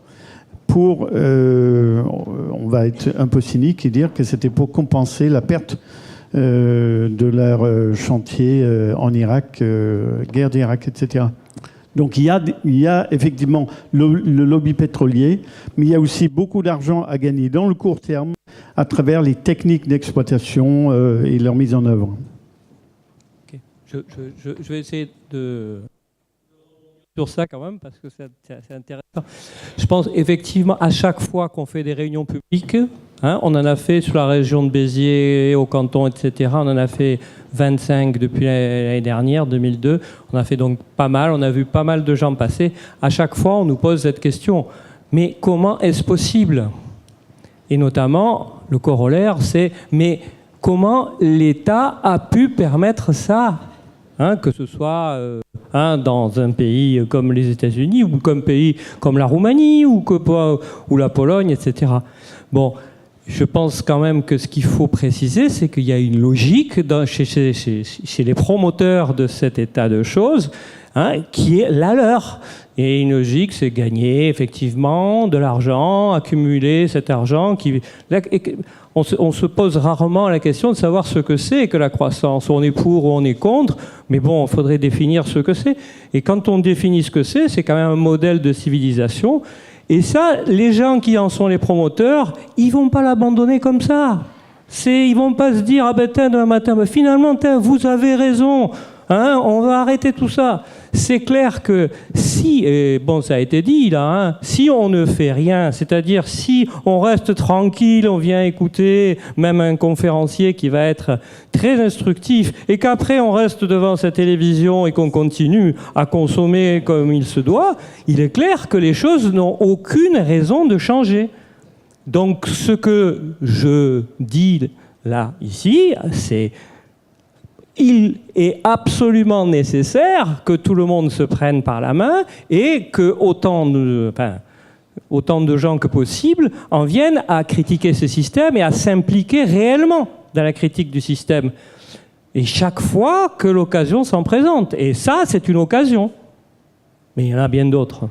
pour, on va être un peu cynique et dire que c'était pour compenser la perte de leur chantier en Irak, guerre d'Irak, etc. Donc il y a effectivement le lobby pétrolier, mais il y a aussi beaucoup d'argent à gagner dans le court terme à travers les techniques d'exploitation et leur mise en œuvre. Okay. Je vais essayer de... sur ça quand même, parce que c'est intéressant. Je pense effectivement, à chaque fois qu'on fait des réunions publiques, on en a fait sur la région de Béziers, au canton, etc. On en a fait 25 depuis l'année dernière, 2002. On a fait donc pas mal, on a vu pas mal de gens passer. À chaque fois, on nous pose cette question. Mais comment est-ce possible ? Et notamment, le corollaire, c'est mais comment l'État a pu permettre ça ? Que ce soit dans un pays comme les États-Unis ou comme pays comme la Roumanie ou la Pologne, etc. Bon, je pense quand même que ce qu'il faut préciser, c'est qu'il y a une logique chez les promoteurs de cet état de choses qui est la leur. Et une logique, c'est gagner effectivement de l'argent, accumuler cet argent. On se pose rarement la question de savoir ce que c'est que la croissance. On est pour ou on est contre, mais bon, il faudrait définir ce que c'est. Et quand on définit ce que c'est quand même un modèle de civilisation. Et ça, les gens qui en sont les promoteurs, ils vont pas l'abandonner comme ça. Ils vont pas se dire, demain matin, finalement, vous avez raison, on va arrêter tout ça. C'est clair que si, ça a été dit là, si on ne fait rien, c'est-à-dire si on reste tranquille, on vient écouter même un conférencier qui va être très instructif, et qu'après on reste devant sa télévision et qu'on continue à consommer comme il se doit, il est clair que les choses n'ont aucune raison de changer. Donc ce que je dis là, ici, c'est il est absolument nécessaire que tout le monde se prenne par la main et que autant de gens que possible en viennent à critiquer ce système et à s'impliquer réellement dans la critique du système. Et chaque fois que l'occasion s'en présente. Et ça, c'est une occasion. Mais il y en a bien d'autres.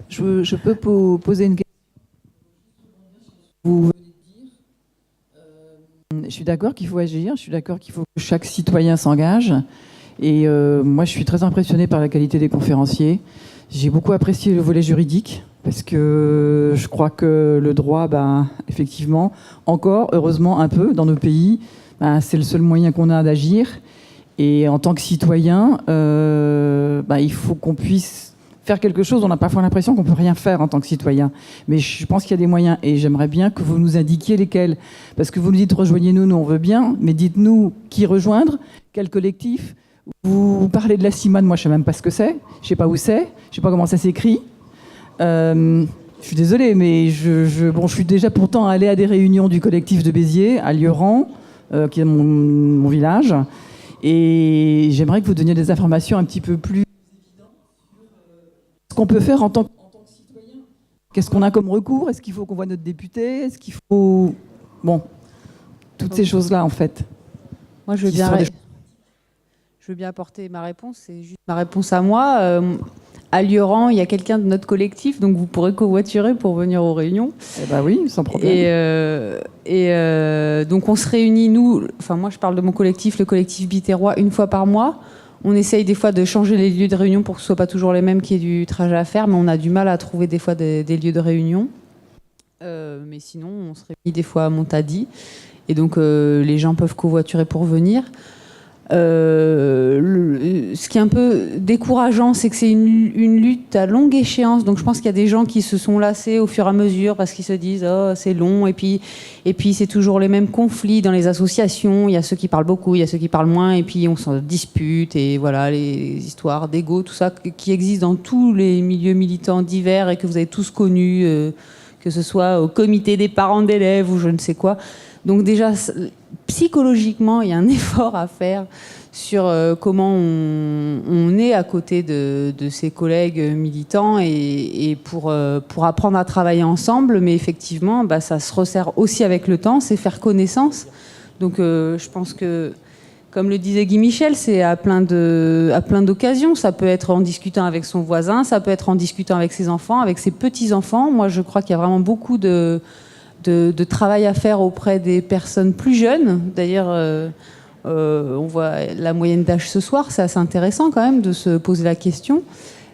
Je peux poser une question. Vous venez de dire, je suis d'accord qu'il faut agir, je suis d'accord qu'il faut que chaque citoyen s'engage. Et moi, je suis très impressionnée par la qualité des conférenciers. J'ai beaucoup apprécié le volet juridique, parce que je crois que le droit, effectivement, encore, heureusement, un peu, dans nos pays, c'est le seul moyen qu'on a d'agir. Et en tant que citoyen, il faut qu'on puisse faire quelque chose. On a parfois l'impression qu'on ne peut rien faire en tant que citoyen. Mais je pense qu'il y a des moyens. Et j'aimerais bien que vous nous indiquiez lesquels. Parce que vous nous dites rejoignez-nous, nous on veut bien. Mais dites-nous qui rejoindre, quel collectif. Vous parlez de la CIMAD, moi je ne sais même pas ce que c'est. Je ne sais pas où c'est. Je ne sais pas comment ça s'écrit. Je suis désolée, mais je suis déjà pourtant allée à des réunions du collectif de Béziers, à Lieurant, qui est mon village. Et j'aimerais que vous donniez des informations un petit peu plus ce qu'on peut faire en tant que citoyen. Qu'est-ce qu'on a comme recours? Est-ce qu'il faut qu'on voit notre député? Est-ce qu'il faut... toutes ces choses-là, en fait. Moi, je veux bien apporter ma réponse. C'est juste ma réponse à moi. À Lieurant, il y a quelqu'un de notre collectif, donc vous pourrez covoiturer pour venir aux réunions. Oui, sans problème. Donc on se réunit, nous, moi je parle de mon collectif, le collectif Biterrois, une fois par mois. On essaye des fois de changer les lieux de réunion pour que ce ne soit pas toujours les mêmes, qu'il y ait du trajet à faire, mais on a du mal à trouver des fois des lieux de réunion. Mais sinon, on se réunit des fois à Montady. Et donc, les gens peuvent covoiturer pour venir. Ce qui est un peu décourageant, c'est que c'est une lutte à longue échéance. Donc je pense qu'il y a des gens qui se sont lassés au fur et à mesure parce qu'ils se disent oh, c'est long. Et puis c'est toujours les mêmes conflits dans les associations. Il y a ceux qui parlent beaucoup, il y a ceux qui parlent moins. Et puis on s'en dispute. Et voilà, les histoires d'ego, tout ça qui existe dans tous les milieux militants divers et que vous avez tous connus, que ce soit au comité des parents d'élèves ou je ne sais quoi. Donc déjà, psychologiquement, il y a un effort à faire sur comment on est à côté de ses collègues militants et pour apprendre à travailler ensemble. Mais effectivement, ça se resserre aussi avec le temps, c'est faire connaissance. Donc je pense que, comme le disait Guy Michel, c'est à plein d'occasions. Ça peut être en discutant avec son voisin, ça peut être en discutant avec ses enfants, avec ses petits-enfants. Moi, je crois qu'il y a vraiment beaucoup de travail à faire auprès des personnes plus jeunes. D'ailleurs, on voit la moyenne d'âge ce soir, c'est assez intéressant quand même de se poser la question.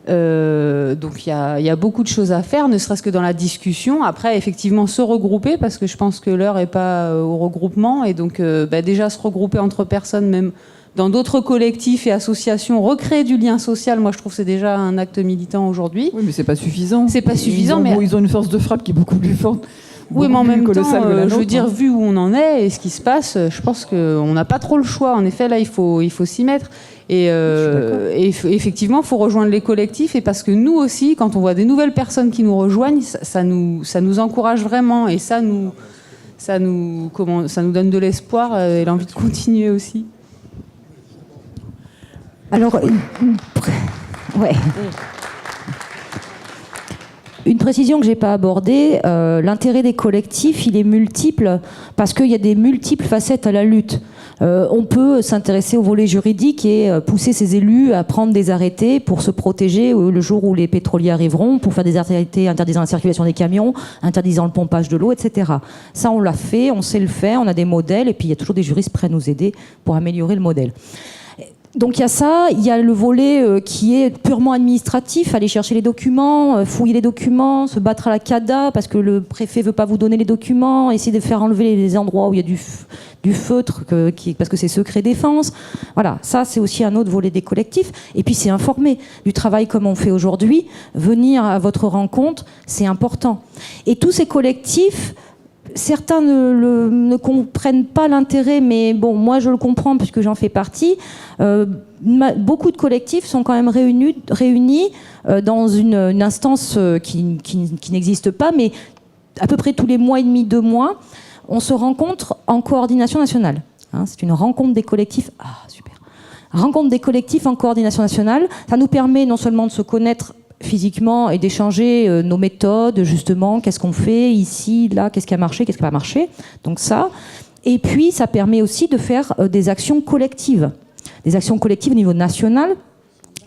Donc il y a beaucoup de choses à faire, ne serait-ce que dans la discussion. Après, effectivement, se regrouper, parce que je pense que l'heure n'est pas au regroupement. Et donc déjà se regrouper entre personnes, même dans d'autres collectifs et associations, recréer du lien social, moi je trouve que c'est déjà un acte militant aujourd'hui. Oui, mais c'est pas suffisant. C'est pas suffisant, ils ont une force de frappe qui est beaucoup plus forte. Oui, mais en même temps, je veux dire, hein. vu où on en est et ce qui se passe, je pense qu'on n'a pas trop le choix. En effet, là, il faut s'y mettre. Et effectivement, il faut rejoindre les collectifs. Et parce que nous aussi, quand on voit des nouvelles personnes qui nous rejoignent, ça nous encourage vraiment. Et ça nous donne de l'espoir et l'envie de continuer aussi. Alors, ouais. Une précision que je n'ai pas abordée, l'intérêt des collectifs, il est multiple, parce qu'il y a des multiples facettes à la lutte. On peut s'intéresser au volet juridique et pousser ses élus à prendre des arrêtés pour se protéger le jour où les pétroliers arriveront, pour faire des arrêtés interdisant la circulation des camions, interdisant le pompage de l'eau, etc. Ça, on l'a fait, on sait le faire, on a des modèles, et puis il y a toujours des juristes prêts à nous aider pour améliorer le modèle. Donc il y a ça, il y a le volet qui est purement administratif, aller chercher les documents, fouiller les documents, se battre à la CADA parce que le préfet veut pas vous donner les documents, essayer de faire enlever les endroits où il y a du feutre parce que c'est secret défense. Voilà, ça c'est aussi un autre volet des collectifs. Et puis c'est informer du travail comme on fait aujourd'hui, venir à votre rencontre, c'est important. Et tous ces collectifs, certains ne comprennent pas l'intérêt, mais bon, moi je le comprends puisque j'en fais partie. Beaucoup de collectifs sont quand même réunis dans une instance qui n'existe pas, mais à peu près tous les mois et demi, 2 mois, on se rencontre en coordination nationale. Hein, c'est une rencontre des collectifs. Ah, super. Rencontre des collectifs en coordination nationale. Ça nous permet non seulement de se connaître physiquement et d'échanger nos méthodes, justement, qu'est-ce qu'on fait ici, là, qu'est-ce qui a marché, qu'est-ce qui n'a pas marché. Donc ça. Et puis, ça permet aussi de faire des actions collectives. Des actions collectives au niveau national.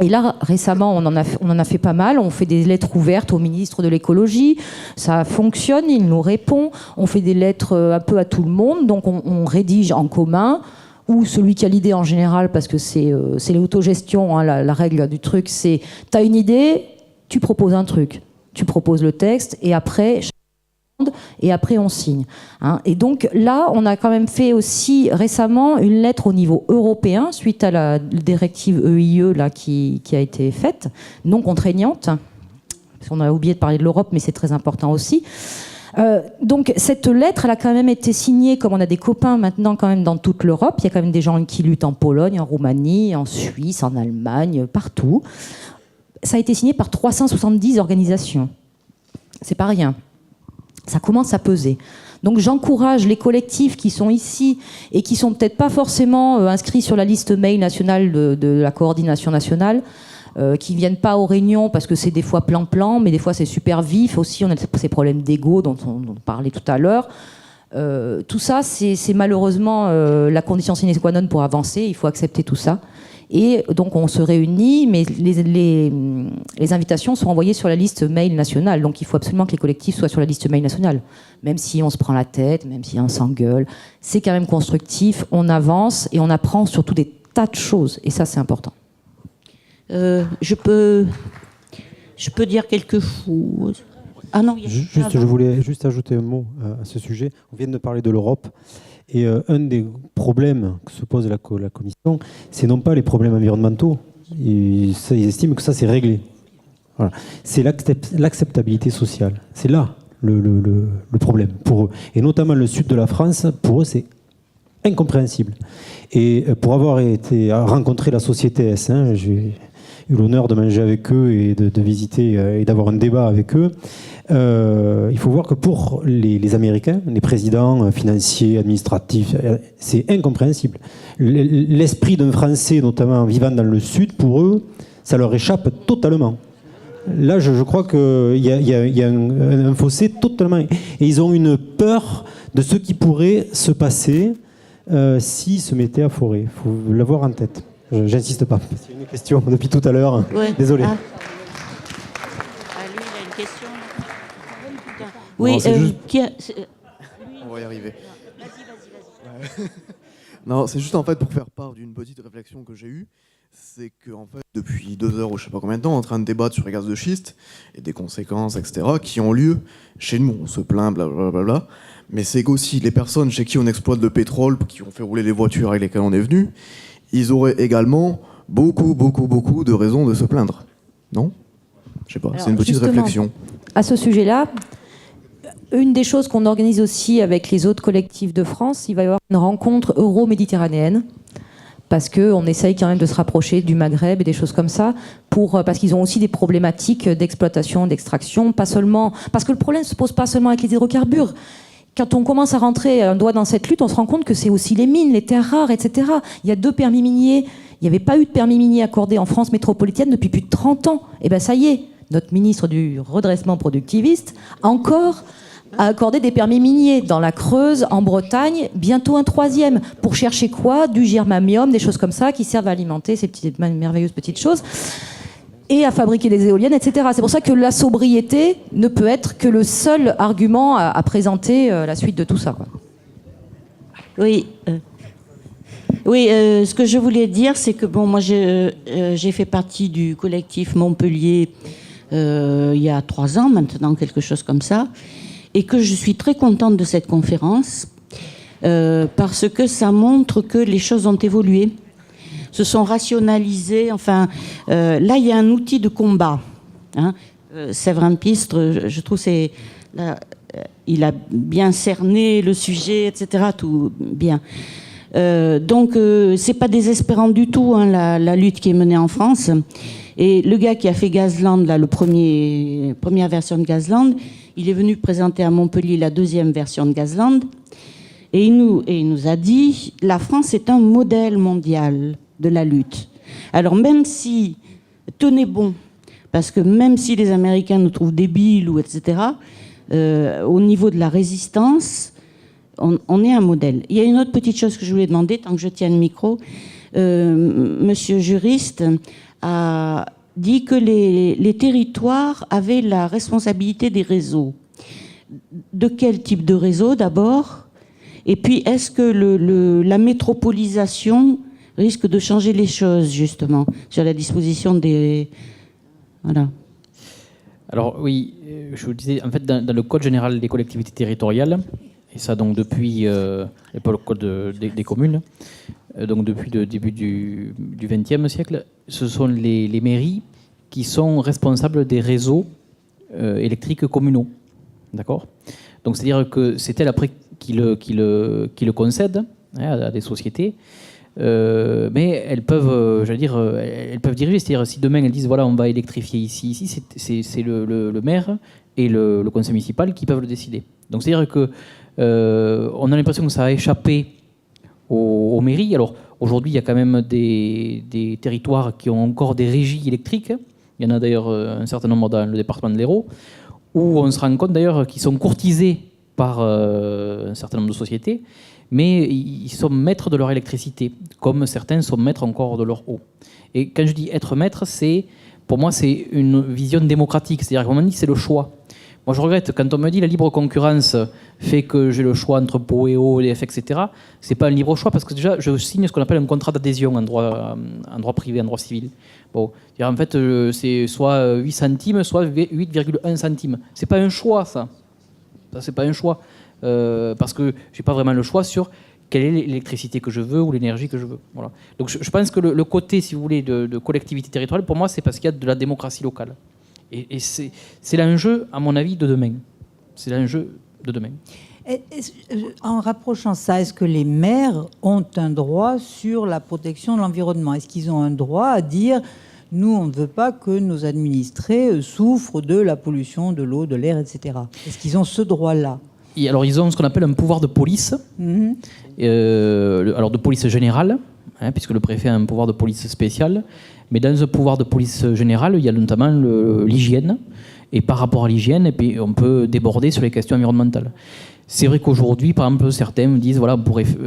Et là, récemment, on en a fait pas mal. On fait des lettres ouvertes au ministre de l'écologie. Ça fonctionne, il nous répond. On fait des lettres un peu à tout le monde. Donc, on rédige en commun. Ou celui qui a l'idée en général, parce que c'est l'autogestion, hein, la règle du truc, c'est t'as une idée, tu proposes un truc, tu proposes le texte, et après on signe. Hein. Et donc là, on a quand même fait aussi récemment une lettre au niveau européen, suite à la directive EIE là, qui a été faite, non contraignante. On a oublié de parler de l'Europe, mais c'est très important aussi. Donc cette lettre, elle a quand même été signée, comme on a des copains maintenant quand même dans toute l'Europe. Il y a quand même des gens qui luttent en Pologne, en Roumanie, en Suisse, en Allemagne, partout. Ça a été signé par 370 organisations. C'est pas rien. Ça commence à peser. Donc j'encourage les collectifs qui sont ici et qui sont peut-être pas forcément inscrits sur la liste mail nationale de la coordination nationale, qui viennent pas aux réunions parce que c'est des fois plan-plan, mais des fois c'est super vif aussi. On a ces problèmes d'ego dont on parlait tout à l'heure. Tout ça, c'est malheureusement la condition sine qua non pour avancer. Il faut accepter tout ça. Et donc on se réunit, mais les invitations sont envoyées sur la liste mail nationale. Donc il faut absolument que les collectifs soient sur la liste mail nationale. Même si on se prend la tête, même si on s'engueule, c'est quand même constructif, on avance et on apprend surtout des tas de choses. Et ça, c'est important. Je peux dire quelque chose. Ah non, je voulais juste ajouter un mot à ce sujet. On vient de parler de l'Europe. Et un des problèmes que se pose la Commission, c'est non pas les problèmes environnementaux, ils estiment que ça c'est réglé. Voilà. C'est l'acceptabilité sociale. C'est là le problème pour eux. Et notamment le sud de la France, pour eux c'est incompréhensible. Et pour avoir rencontré la société S, j'ai eu l'honneur de manger avec eux et de visiter et d'avoir un débat avec eux. Il faut voir que pour les Américains, les présidents financiers, administratifs, c'est incompréhensible. L'esprit d'un Français, notamment vivant dans le Sud, pour eux, ça leur échappe totalement. Là, je crois qu'il y a un fossé totalement... Et ils ont une peur de ce qui pourrait se passer s'ils se mettaient à forer. Il faut l'avoir en tête. J'insiste pas. C'est une question depuis tout à l'heure. Ouais. Désolé. Ah. Lui, il a une question. Oui, on va y arriver. Vas-y. Non, c'est juste en fait pour faire part d'une petite réflexion que j'ai eue. C'est qu'en fait, depuis 2 heures ou je sais pas combien de temps, on est en train de débattre sur les gaz de schiste et des conséquences, etc., qui ont lieu chez nous. On se plaint, blablabla. Mais c'est qu'aussi les personnes chez qui on exploite le pétrole, qui ont fait rouler les voitures avec lesquelles on est venu, ils auraient également beaucoup de raisons de se plaindre. Non ? Je sais pas, c'est une petite réflexion. À ce sujet-là, une des choses qu'on organise aussi avec les autres collectifs de France, il va y avoir une rencontre euro-méditerranéenne, parce qu'on essaye quand même de se rapprocher du Maghreb et des choses comme ça, parce qu'ils ont aussi des problématiques d'exploitation, d'extraction, pas seulement... Parce que le problème ne se pose pas seulement avec les hydrocarbures. Quand on commence à rentrer un doigt dans cette lutte, on se rend compte que c'est aussi les mines, les terres rares, etc. Il y a 2 permis miniers. Il n'y avait pas eu de permis minier accordé en France métropolitaine depuis plus de 30 ans. Et bien ça y est, notre ministre du redressement productiviste a accordé des permis miniers dans la Creuse, en Bretagne, bientôt un 3e. Pour chercher quoi ? Du germanium, des choses comme ça qui servent à alimenter ces petites, merveilleuses petites choses. Et à fabriquer des éoliennes, etc. C'est pour ça que la sobriété ne peut être que le seul argument à présenter la suite de tout ça, quoi. Oui. Ce que je voulais dire, c'est que bon, moi j'ai fait partie du collectif Montpellier il y a 3 ans maintenant, quelque chose comme ça, et que je suis très contente de cette conférence parce que ça montre que les choses ont évolué, se sont rationalisées. Enfin, là, il y a un outil de combat. Séverin Pistre, je trouve, il a bien cerné le sujet, etc. Tout bien. Donc, c'est pas désespérant du tout, la lutte qui est menée en France. Et le gars qui a fait Gazland, là, première version de Gazland, il est venu présenter à Montpellier la 2e version de Gazland. Et il nous a dit, la France est un modèle mondial de la lutte. Alors même si, tenez bon, parce que même si les Américains nous trouvent débiles ou etc., au niveau de la résistance, on est un modèle. Il y a une autre petite chose que je voulais demander, tant que je tiens le micro. Monsieur juriste a dit que les territoires avaient la responsabilité des réseaux. De quel type de réseau d'abord ? Et puis est-ce que la métropolisation risque de changer les choses, justement, sur la disposition des... Voilà. Alors oui, je vous le disais, en fait, dans le Code général des collectivités territoriales, et ça donc depuis le Code des communes, donc depuis le début du XXe siècle, ce sont les mairies qui sont responsables des réseaux électriques communaux. D'accord ? Donc c'est-à-dire que c'est elles après qui le concèdent à des sociétés. Mais elles peuvent, elles peuvent diriger. C'est-à-dire, si demain elles disent voilà, on va électrifier ici, c'est le maire et le conseil municipal qui peuvent le décider. Donc, c'est-à-dire que on a l'impression que ça a échappé aux mairies. Alors, aujourd'hui, il y a quand même des territoires qui ont encore des régies électriques. Il y en a d'ailleurs un certain nombre dans le département de l'Hérault, où on se rend compte d'ailleurs qu'ils sont courtisés par un certain nombre de sociétés, mais ils sont maîtres de leur électricité, comme certains sont maîtres encore de leur eau. Et quand je dis être maître, pour moi, c'est une vision démocratique. C'est-à-dire qu'on m'a dit c'est le choix. Moi, je regrette quand on me dit la libre concurrence fait que j'ai le choix entre Poéo, EDF, etc. C'est pas un libre choix parce que déjà, je signe ce qu'on appelle un contrat d'adhésion en droit privé, en droit civil. Bon, en fait, c'est soit 8 centimes, soit 8,1 centimes. C'est pas un choix, ça. Ça, c'est pas un choix. Parce que j'ai pas vraiment le choix sur quelle est l'électricité que je veux ou l'énergie que je veux. Voilà. Donc je pense que le côté, si vous voulez, de collectivité territoriale, pour moi, c'est parce qu'il y a de la démocratie locale. Et c'est l'enjeu, à mon avis, de demain. C'est l'enjeu de demain. En rapprochant ça, est-ce que les maires ont un droit sur la protection de l'environnement? Est-ce qu'ils ont un droit à dire « nous, on ne veut pas que nos administrés souffrent de la pollution de l'eau, de l'air, etc. » Est-ce qu'ils ont ce droit-là? Et alors, ils ont ce qu'on appelle un pouvoir de police, alors de police générale, puisque le préfet a un pouvoir de police spécial. Mais dans ce pouvoir de police générale, il y a notamment l'hygiène. Et par rapport à l'hygiène, et puis on peut déborder sur les questions environnementales. C'est vrai qu'aujourd'hui, par exemple, certains me disent voilà,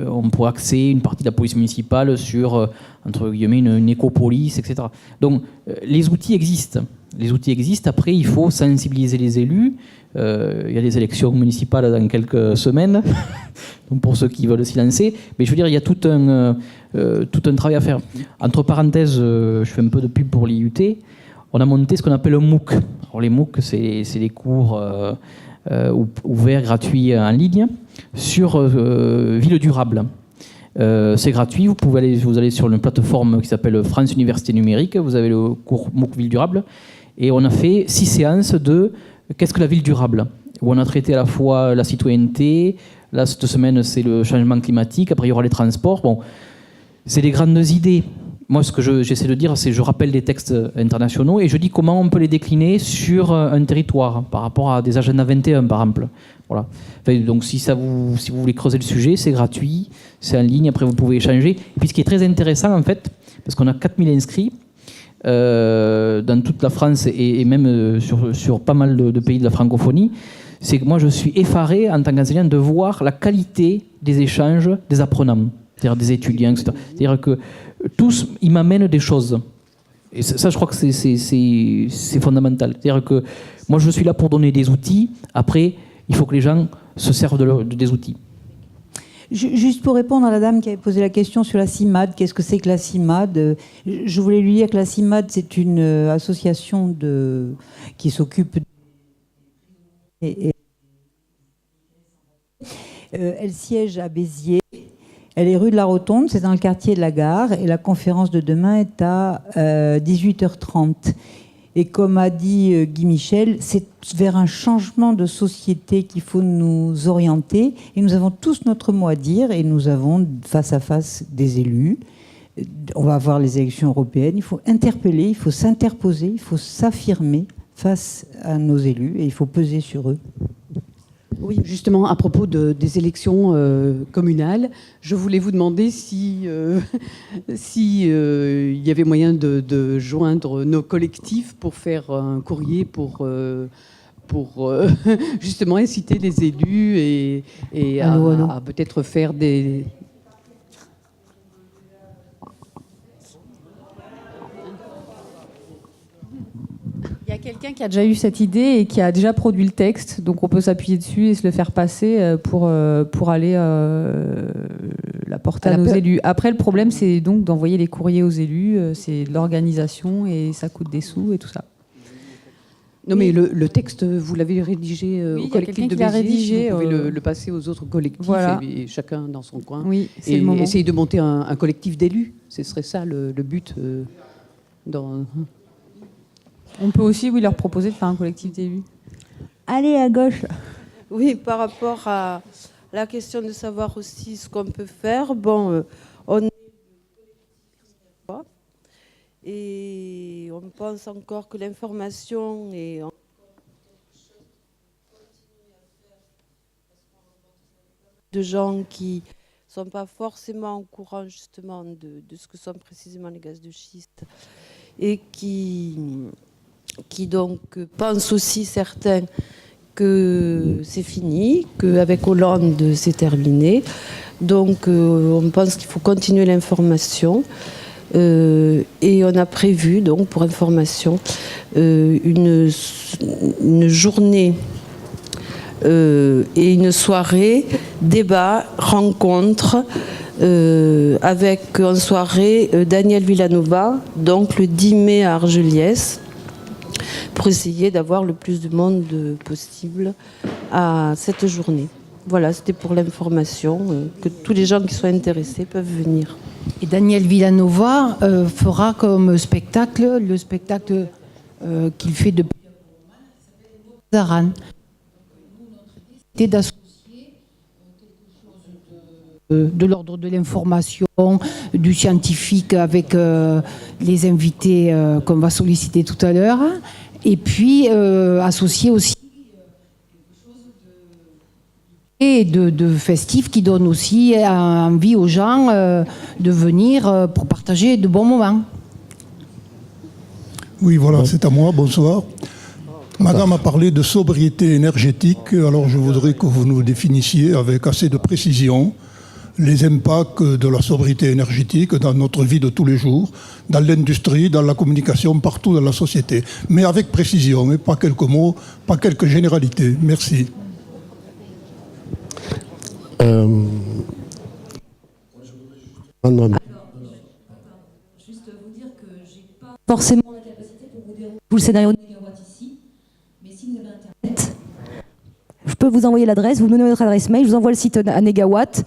on pourrait axer une partie de la police municipale sur, entre guillemets, une éco-police, etc. Donc, les outils existent. Les outils existent. Après, il faut sensibiliser les élus. Il y a des élections municipales dans quelques semaines, donc pour ceux qui veulent s'y lancer. Mais je veux dire, il y a tout un travail à faire. Entre parenthèses, je fais un peu de pub pour l'IUT. On a monté ce qu'on appelle un MOOC. Alors, les MOOC, c'est des cours ouverts, gratuits en ligne, sur ville durable. C'est gratuit, vous allez sur une plateforme qui s'appelle France Université Numérique, vous avez le cours MOOC Ville durable, et on a fait 6 séances de qu'est-ce que la ville durable, où on a traité à la fois la citoyenneté, là cette semaine c'est le changement climatique, après il y aura les transports. Bon, c'est des grandes idées. Moi, ce que j'essaie de dire, c'est que je rappelle des textes internationaux et je dis comment on peut les décliner sur un territoire, par rapport à des agendas 21, par exemple. Voilà. Enfin, donc, si vous voulez creuser le sujet, c'est gratuit, c'est en ligne, après vous pouvez échanger. Et puis, ce qui est très intéressant, en fait, parce qu'on a 4000 inscrits dans toute la France et même sur pas mal de pays de la francophonie, c'est que moi, je suis effaré, en tant qu'enseignant, de voir la qualité des échanges des apprenants, c'est-à-dire des étudiants, etc. C'est-à-dire que tous, ils m'amènent des choses. Et ça, je crois que c'est fondamental. C'est-à-dire que moi, je suis là pour donner des outils. Après, il faut que les gens se servent des outils. Juste pour répondre à la dame qui avait posé la question sur la CIMAD, qu'est-ce que c'est que la CIMAD? Je voulais lui dire que la CIMAD, c'est une association qui s'occupe... Elle siège à Béziers. Elle est rue de la Rotonde, c'est dans le quartier de la Gare, et la conférence de demain est à 18h30. Et comme a dit Guy Michel, c'est vers un changement de société qu'il faut nous orienter. Et nous avons tous notre mot à dire, et nous avons face à face des élus. On va avoir les élections européennes. Il faut interpeller, il faut s'interposer, il faut s'affirmer face à nos élus, et il faut peser sur eux. Oui, justement, à propos des élections communales, je voulais vous demander si il y avait moyen de joindre nos collectifs pour faire un courrier pour justement inciter les élus et à peut-être faire des... Il y a quelqu'un qui a déjà eu cette idée et qui a déjà produit le texte, donc on peut s'appuyer dessus et se le faire passer pour aller la porter à nos élus. Après, le problème, c'est donc d'envoyer les courriers aux élus, c'est de l'organisation et ça coûte des sous et tout ça. Non, mais le texte, vous l'avez rédigé au collectif de Béziers, rédigé, vous pouvez le passer aux autres collectifs, voilà. et chacun dans son coin. Oui, c'est et le moment. Essayer de monter un collectif d'élus, ce serait ça le but dans... On peut aussi leur proposer de faire un collectif d'élus. Allez, à gauche. Oui, par rapport à la question de savoir aussi ce qu'on peut faire, bon, on est et on pense encore que l'information est de gens qui ne sont pas forcément au courant justement de ce que sont précisément les gaz de schiste et qui donc pensent aussi certains que c'est fini, qu'avec Hollande c'est terminé. Donc on pense qu'il faut continuer l'information et on a prévu donc pour information une journée et une soirée débat, rencontre avec en soirée Daniel Villanova, donc le 10 mai à Argelliès, pour essayer d'avoir le plus de monde possible à cette journée. voilà, c'était pour l'information, que tous les gens qui soient intéressés peuvent venir. Et Daniel Villanova fera comme spectacle le spectacle qu'il fait depuis Zaran. C'était d'associer quelque chose de l'ordre de l'information, du scientifique avec les invités qu'on va solliciter tout à l'heure, et puis associer aussi et de festif qui donne aussi envie aux gens de venir pour partager de bons moments. Oui, voilà, c'est à moi, bonsoir. Madame a parlé de sobriété énergétique, alors je voudrais que vous nous définissiez avec assez de précision les impacts de la sobriété énergétique dans notre vie de tous les jours, dans l'industrie, dans la communication, partout dans la société. Mais avec précision, mais pas quelques mots, pas quelques généralités. Merci. Juste vous dire que j'ai pas forcément la capacité pour vous dérouler tout le scénario de Négawatt ici, mais si vous avez Internet, je peux vous envoyer l'adresse, vous me donnez votre adresse mail, je vous envoie le site à Négawatt.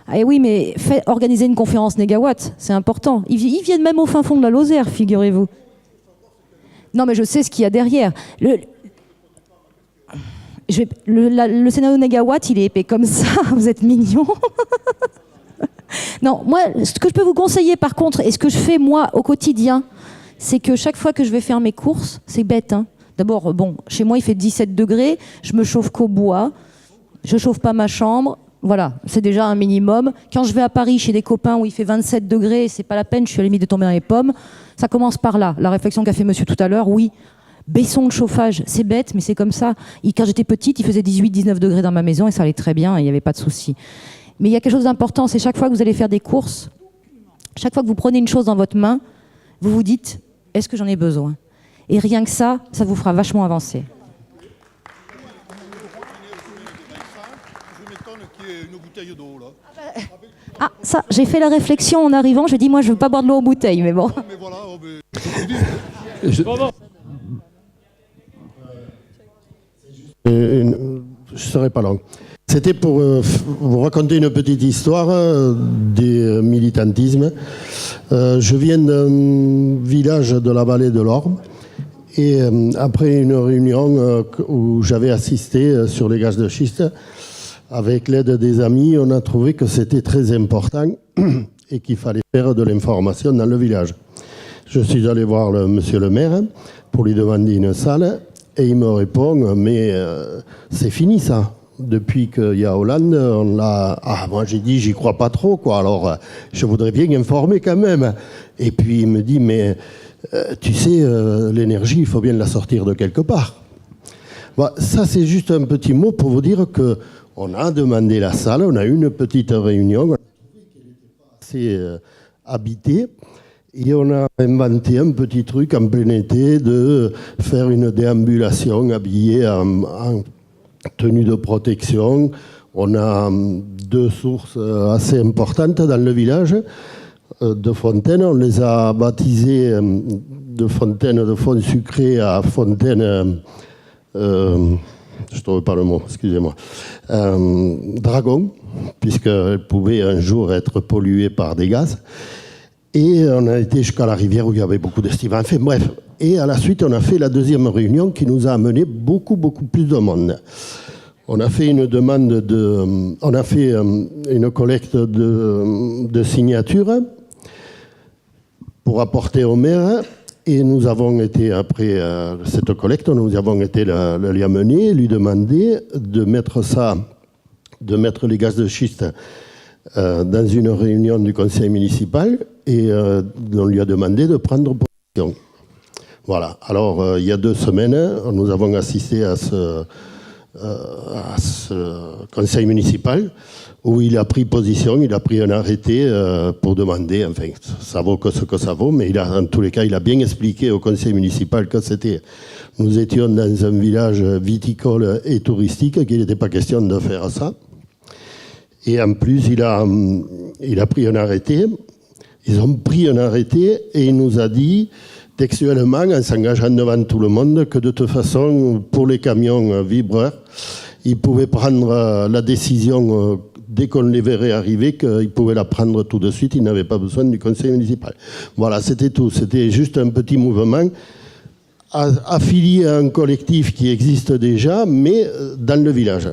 Ah et oui, mais organiser une conférence Négawatt, c'est important. Ils viennent même au fin fond de la Lozère, figurez-vous. Non, mais je sais ce qu'il y a derrière. Le scénario Négawatt, il est épais comme ça, vous êtes mignons. Non, moi, ce que je peux vous conseiller par contre, et ce que je fais moi au quotidien, c'est que chaque fois que je vais faire mes courses, c'est bête, hein. D'abord, bon, chez moi il fait 17 degrés, je me chauffe qu'au bois, je chauffe pas ma chambre, voilà, c'est déjà un minimum. Quand je vais à Paris chez des copains où il fait 27 degrés, c'est pas la peine, je suis à la limite de tomber dans les pommes. Ça commence par là, la réflexion qu'a fait monsieur tout à l'heure, oui. Baissons le chauffage, c'est bête, mais c'est comme ça. Quand j'étais petite, il faisait 18-19 degrés dans ma maison et ça allait très bien, il n'y avait pas de souci. Mais il y a quelque chose d'important, c'est chaque fois que vous allez faire des courses, chaque fois que vous prenez une chose dans votre main, vous vous dites, est-ce que j'en ai besoin? Et rien que ça, ça vous fera vachement avancer. Ah, ça, j'ai fait la réflexion en arrivant, j'ai dit, moi, je ne veux pas boire de l'eau en bouteille, mais bon. Je ne serai pas long. C'était pour vous raconter une petite histoire des militantismes. Je viens d'un village de la vallée de l'Orme et après une réunion où j'avais assisté sur les gaz de schiste, avec l'aide des amis, on a trouvé que c'était très important et qu'il fallait faire de l'information dans le village. Je suis allé voir monsieur le maire pour lui demander une salle et il me répond « mais c'est fini ça ». Depuis qu'il y a Hollande, on l'a... Ah, moi j'ai dit, j'y crois pas trop, quoi. Alors, je voudrais bien informer quand même. Et puis il me dit, mais tu sais, l'énergie, il faut bien la sortir de quelque part. Bon, ça, c'est juste un petit mot pour vous dire qu'on a demandé la salle, on a eu une petite réunion, assez habité, et on a inventé un petit truc en plein été de faire une déambulation habillée en tenue de protection. On a 2 sources assez importantes dans le village de fontaines. On les a baptisées de fontaines de fond sucré à fontaine, je ne trouve pas le mot, excusez-moi, dragon, puisqu'elles pouvaient un jour être polluées par des gaz. Et on a été jusqu'à la rivière où il y avait beaucoup d'estivants. Enfin bref. Et à la suite, on a fait la deuxième réunion qui nous a amené beaucoup plus de monde. On a fait une demande on a fait une collecte de signatures pour apporter au maire. Et nous avons été, après cette collecte, nous avons été l'y amener, lui demander de mettre les gaz de schiste dans une réunion du conseil municipal et on lui a demandé de prendre position. Voilà. Alors, il y a 2 semaines, nous avons assisté à ce conseil municipal où il a pris position, il a pris un arrêté pour demander, enfin, ça vaut que ce que ça vaut, mais en tous les cas, il a bien expliqué au conseil municipal que nous étions dans un village viticole et touristique, qu'il n'était pas question de faire ça. Et en plus, il a pris un arrêté. Ils ont pris un arrêté et il nous a dit textuellement, en s'engageant devant tout le monde, que de toute façon, pour les camions vibreurs, ils pouvaient prendre la décision dès qu'on les verrait arriver, qu'ils pouvaient la prendre tout de suite, ils n'avaient pas besoin du conseil municipal. Voilà, c'était tout. C'était juste un petit mouvement affilié à un collectif qui existe déjà, mais dans le village.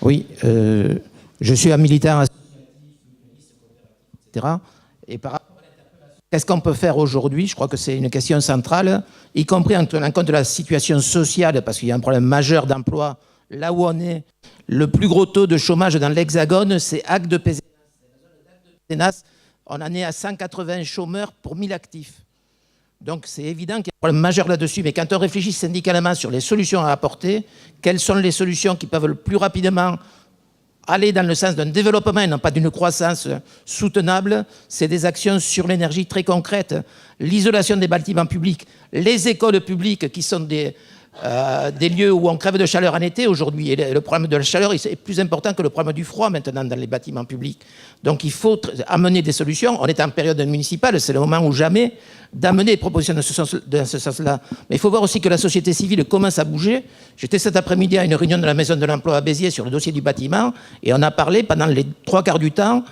Oui, je suis un militant, etc. Et par rapport à qu'est-ce qu'on peut faire aujourd'hui, je crois que c'est une question centrale, y compris en tenant compte de la situation sociale, parce qu'il y a un problème majeur d'emploi. Là où on est, le plus gros taux de chômage dans l'Hexagone, c'est Agde-Pézenas. On en est à 180 chômeurs pour 1000 actifs. Donc c'est évident qu'il y a un problème majeur là-dessus, mais quand on réfléchit syndicalement sur les solutions à apporter, quelles sont les solutions qui peuvent le plus rapidement aller dans le sens d'un développement et non pas d'une croissance soutenable, c'est des actions sur l'énergie très concrètes. L'isolation des bâtiments publics, les écoles publiques qui sont des lieux où on crève de chaleur en été aujourd'hui. Et le problème de la chaleur est plus important que le problème du froid maintenant dans les bâtiments publics. Donc il faut amener des solutions. On est en période municipale, c'est le moment ou jamais d'amener des propositions dans ce sens-là. Mais il faut voir aussi que la société civile commence à bouger. J'étais cet après-midi à une réunion de la Maison de l'Emploi à Béziers sur le dossier du bâtiment et on a parlé pendant les 3/4 du temps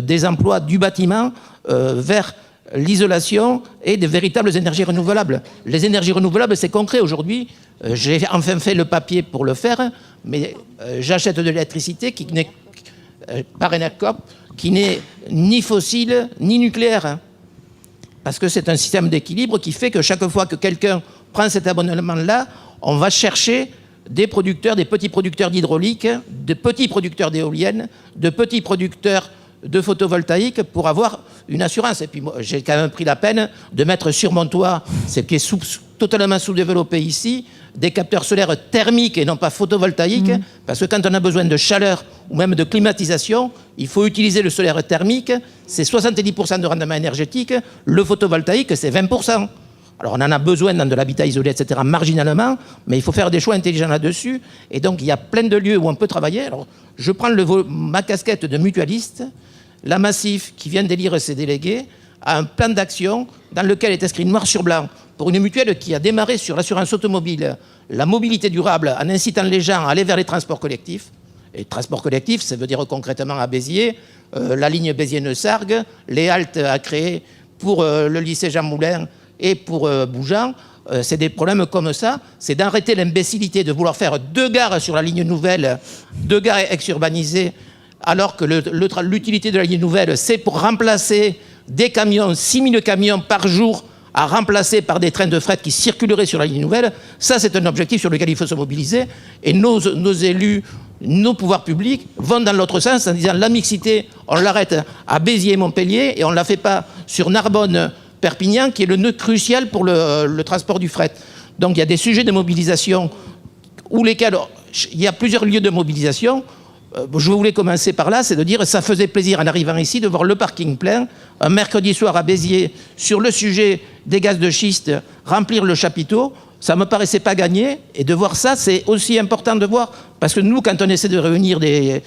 des emplois du bâtiment vers l'isolation et de véritables énergies renouvelables. Les énergies renouvelables, c'est concret aujourd'hui. J'ai enfin fait le papier pour le faire, mais j'achète de l'électricité qui n'est par Enercop, qui n'est ni fossile ni nucléaire. Parce que c'est un système d'équilibre qui fait que chaque fois que quelqu'un prend cet abonnement-là, on va chercher des producteurs, des petits producteurs d'hydraulique, de petits producteurs d'éoliennes, de petits producteurs de photovoltaïque pour avoir une assurance. Et puis moi, j'ai quand même pris la peine de mettre sur mon toit, ce qui est totalement sous-développé ici, des capteurs solaires thermiques et non pas photovoltaïques, parce que quand on a besoin de chaleur ou même de climatisation, il faut utiliser le solaire thermique, c'est 70% de rendement énergétique, le photovoltaïque c'est 20%. Alors on en a besoin dans de l'habitat isolé, etc., marginalement, mais il faut faire des choix intelligents là-dessus, et donc il y a plein de lieux où on peut travailler. Alors je prends ma casquette de mutualiste. La Massif, qui vient d'élire ses délégués, a un plan d'action dans lequel est inscrit noir sur blanc pour une mutuelle qui a démarré sur l'assurance automobile, la mobilité durable, en incitant les gens à aller vers les transports collectifs. Et transports collectifs, ça veut dire concrètement à Béziers, la ligne Béziers-Neussargues, les haltes à créer pour le lycée Jean Moulin et pour Bougeant. C'est des problèmes comme ça. C'est d'arrêter l'imbécilité de vouloir faire 2 gares sur la ligne nouvelle, 2 gares ex-urbanisées, alors que l'utilité de la ligne nouvelle, c'est pour remplacer des camions, 6000 camions par jour, à remplacer par des trains de fret qui circuleraient sur la ligne nouvelle. Ça, c'est un objectif sur lequel il faut se mobiliser. Et nos élus, nos pouvoirs publics vont dans l'autre sens en disant la mixité, on l'arrête à Béziers et Montpellier et on ne la fait pas sur Narbonne-Perpignan, qui est le nœud crucial pour le transport du fret. Donc il y a des sujets de mobilisation où lesquels il y a plusieurs lieux de mobilisation. Je voulais commencer par là, c'est de dire ça faisait plaisir en arrivant ici de voir le parking plein, un mercredi soir à Béziers, sur le sujet des gaz de schiste, remplir le chapiteau. Ça ne me paraissait pas gagné. Et de voir ça, c'est aussi important de voir. Parce que nous, quand on essaie de réunir des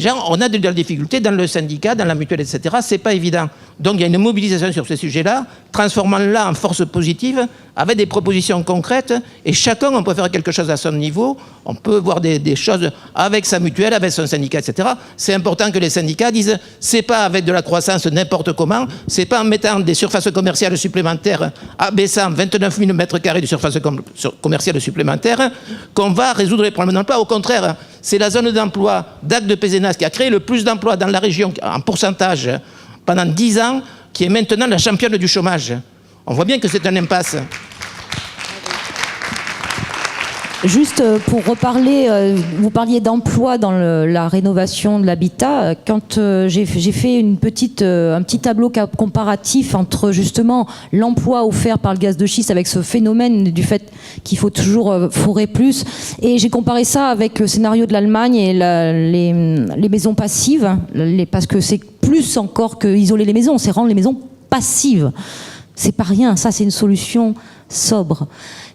gens, on a de la difficulté dans le syndicat, dans la mutuelle, etc. Ce n'est pas évident. Donc il y a une mobilisation sur ces sujets-là, transformant-la en force positive, avec des propositions concrètes. Et chacun, on peut faire quelque chose à son niveau. On peut voir des choses avec sa mutuelle, avec son syndicat, etc. C'est important que les syndicats disent, c'est pas avec de la croissance n'importe comment, c'est pas en mettant des surfaces commerciales supplémentaires, abaissant 29 000 mètres carrés de surface commerciale supplémentaire, qu'on va résoudre les problèmes d'emploi. Au contraire, c'est la zone d'emploi d'Agde-Pézenas qui a créé le plus d'emplois dans la région en pourcentage pendant 10 ans, qui est maintenant la championne du chômage. On voit bien que c'est un impasse. Juste pour reparler, vous parliez d'emploi dans la rénovation de l'habitat. Quand j'ai fait un petit tableau comparatif entre justement l'emploi offert par le gaz de schiste avec ce phénomène du fait qu'il faut toujours forer plus, et j'ai comparé ça avec le scénario de l'Allemagne et les maisons passives, parce que c'est plus encore que isoler les maisons, c'est rendre les maisons passives. C'est pas rien, ça c'est une solution sobre,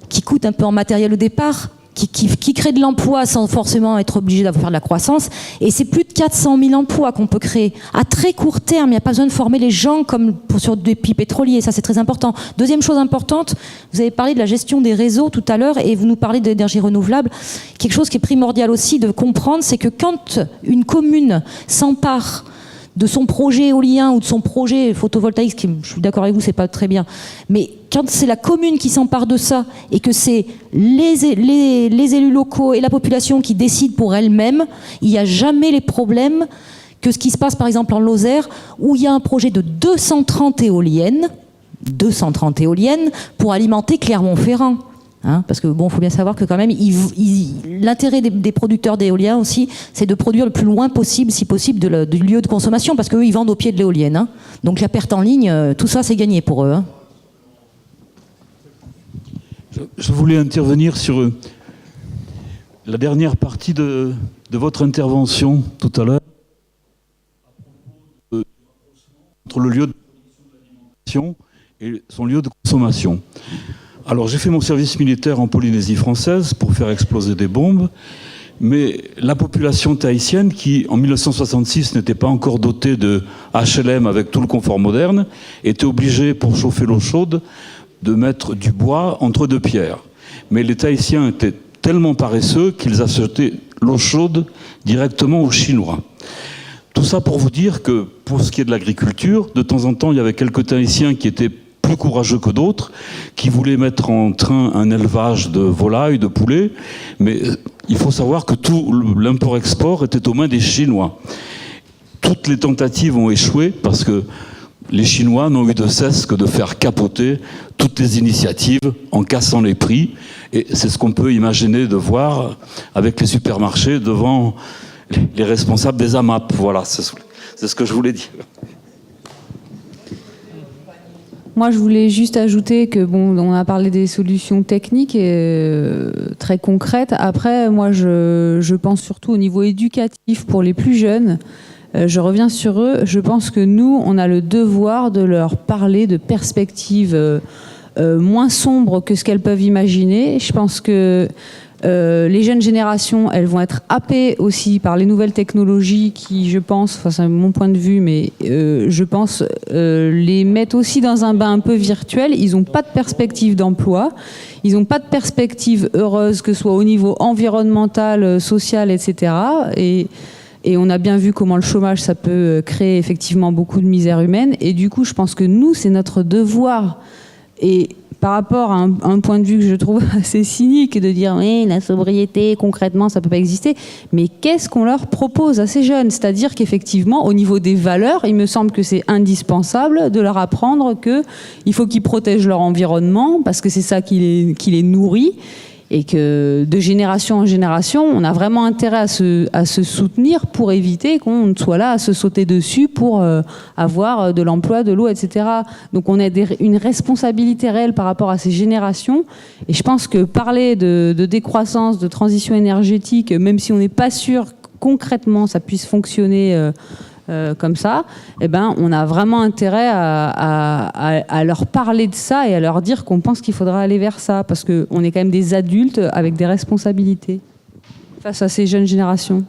qui coûte un peu en matériel au départ, qui crée de l'emploi sans forcément être obligé d'avoir de la croissance. Et c'est plus de 400 000 emplois qu'on peut créer. À très court terme, il n'y a pas besoin de former les gens comme sur des puits pétroliers. Ça, c'est très important. Deuxième chose importante, vous avez parlé de la gestion des réseaux tout à l'heure et vous nous parlez d'énergie renouvelable. Quelque chose qui est primordial aussi de comprendre, c'est que quand une commune s'empare de son projet éolien ou de son projet photovoltaïque, qui, je suis d'accord avec vous, c'est pas très bien, mais quand c'est la commune qui s'empare de ça et que c'est les élus locaux et la population qui décident pour elles-mêmes, il n'y a jamais les problèmes que ce qui se passe par exemple en Lozère, où il y a un projet de 230 éoliennes pour alimenter Clermont-Ferrand. Hein, parce que bon, faut bien savoir que quand même, l'intérêt des producteurs d'éolien aussi, c'est de produire le plus loin possible, si possible, du lieu de consommation, parce qu'eux, ils vendent au pied de l'éolienne. Hein. Donc la perte en ligne, tout ça, c'est gagné pour eux. Hein. Je voulais intervenir sur la dernière partie de votre intervention tout à l'heure, entre le lieu de production et son lieu de consommation. Alors j'ai fait mon service militaire en Polynésie française pour faire exploser des bombes, mais la population tahitienne, qui en 1966 n'était pas encore dotée de HLM avec tout le confort moderne, était obligée pour chauffer l'eau chaude de mettre du bois entre deux pierres. Mais les Tahitiens étaient tellement paresseux qu'ils achetaient l'eau chaude directement aux Chinois. Tout ça pour vous dire que pour ce qui est de l'agriculture, de temps en temps il y avait quelques Tahitiens qui étaient plus courageux que d'autres, qui voulaient mettre en train un élevage de volailles, de poulets, mais il faut savoir que tout l'import-export était aux mains des Chinois. Toutes les tentatives ont échoué parce que les Chinois n'ont eu de cesse que de faire capoter toutes les initiatives en cassant les prix, et c'est ce qu'on peut imaginer de voir avec les supermarchés devant les responsables des AMAP. Voilà, c'est ce que je voulais dire. Moi, je voulais juste ajouter que, bon, on a parlé des solutions techniques et très concrètes. Après, moi, je pense surtout au niveau éducatif pour les plus jeunes. Je reviens sur eux. Je pense que nous, on a le devoir de leur parler de perspectives moins sombres que ce qu'elles peuvent imaginer. Je pense que les jeunes générations, elles vont être happées aussi par les nouvelles technologies qui, je pense, enfin c'est mon point de vue, mais je pense les mettent aussi dans un bain un peu virtuel. Ils n'ont pas de perspective d'emploi, ils n'ont pas de perspective heureuse, que ce soit au niveau environnemental, social, etc. Et on a bien vu comment le chômage, ça peut créer effectivement beaucoup de misère humaine. Et du coup, je pense que nous, c'est notre devoir. Et par rapport à un point de vue que je trouve assez cynique de dire oui, la sobriété, concrètement, ça ne peut pas exister. Mais qu'est-ce qu'on leur propose à ces jeunes? C'est-à-dire qu'effectivement, au niveau des valeurs, il me semble que c'est indispensable de leur apprendre qu'il faut qu'ils protègent leur environnement parce que c'est ça qui les nourrit. Et que de génération en génération, on a vraiment intérêt à se soutenir pour éviter qu'on soit là à se sauter dessus pour avoir de l'emploi, de l'eau, etc. Donc on a une responsabilité réelle par rapport à ces générations. Et je pense que parler de décroissance, de transition énergétique, même si on n'est pas sûr concrètement ça puisse fonctionner comme ça, eh ben, on a vraiment intérêt à leur parler de ça et à leur dire qu'on pense qu'il faudra aller vers ça, parce qu'on est quand même des adultes avec des responsabilités face à ces jeunes générations.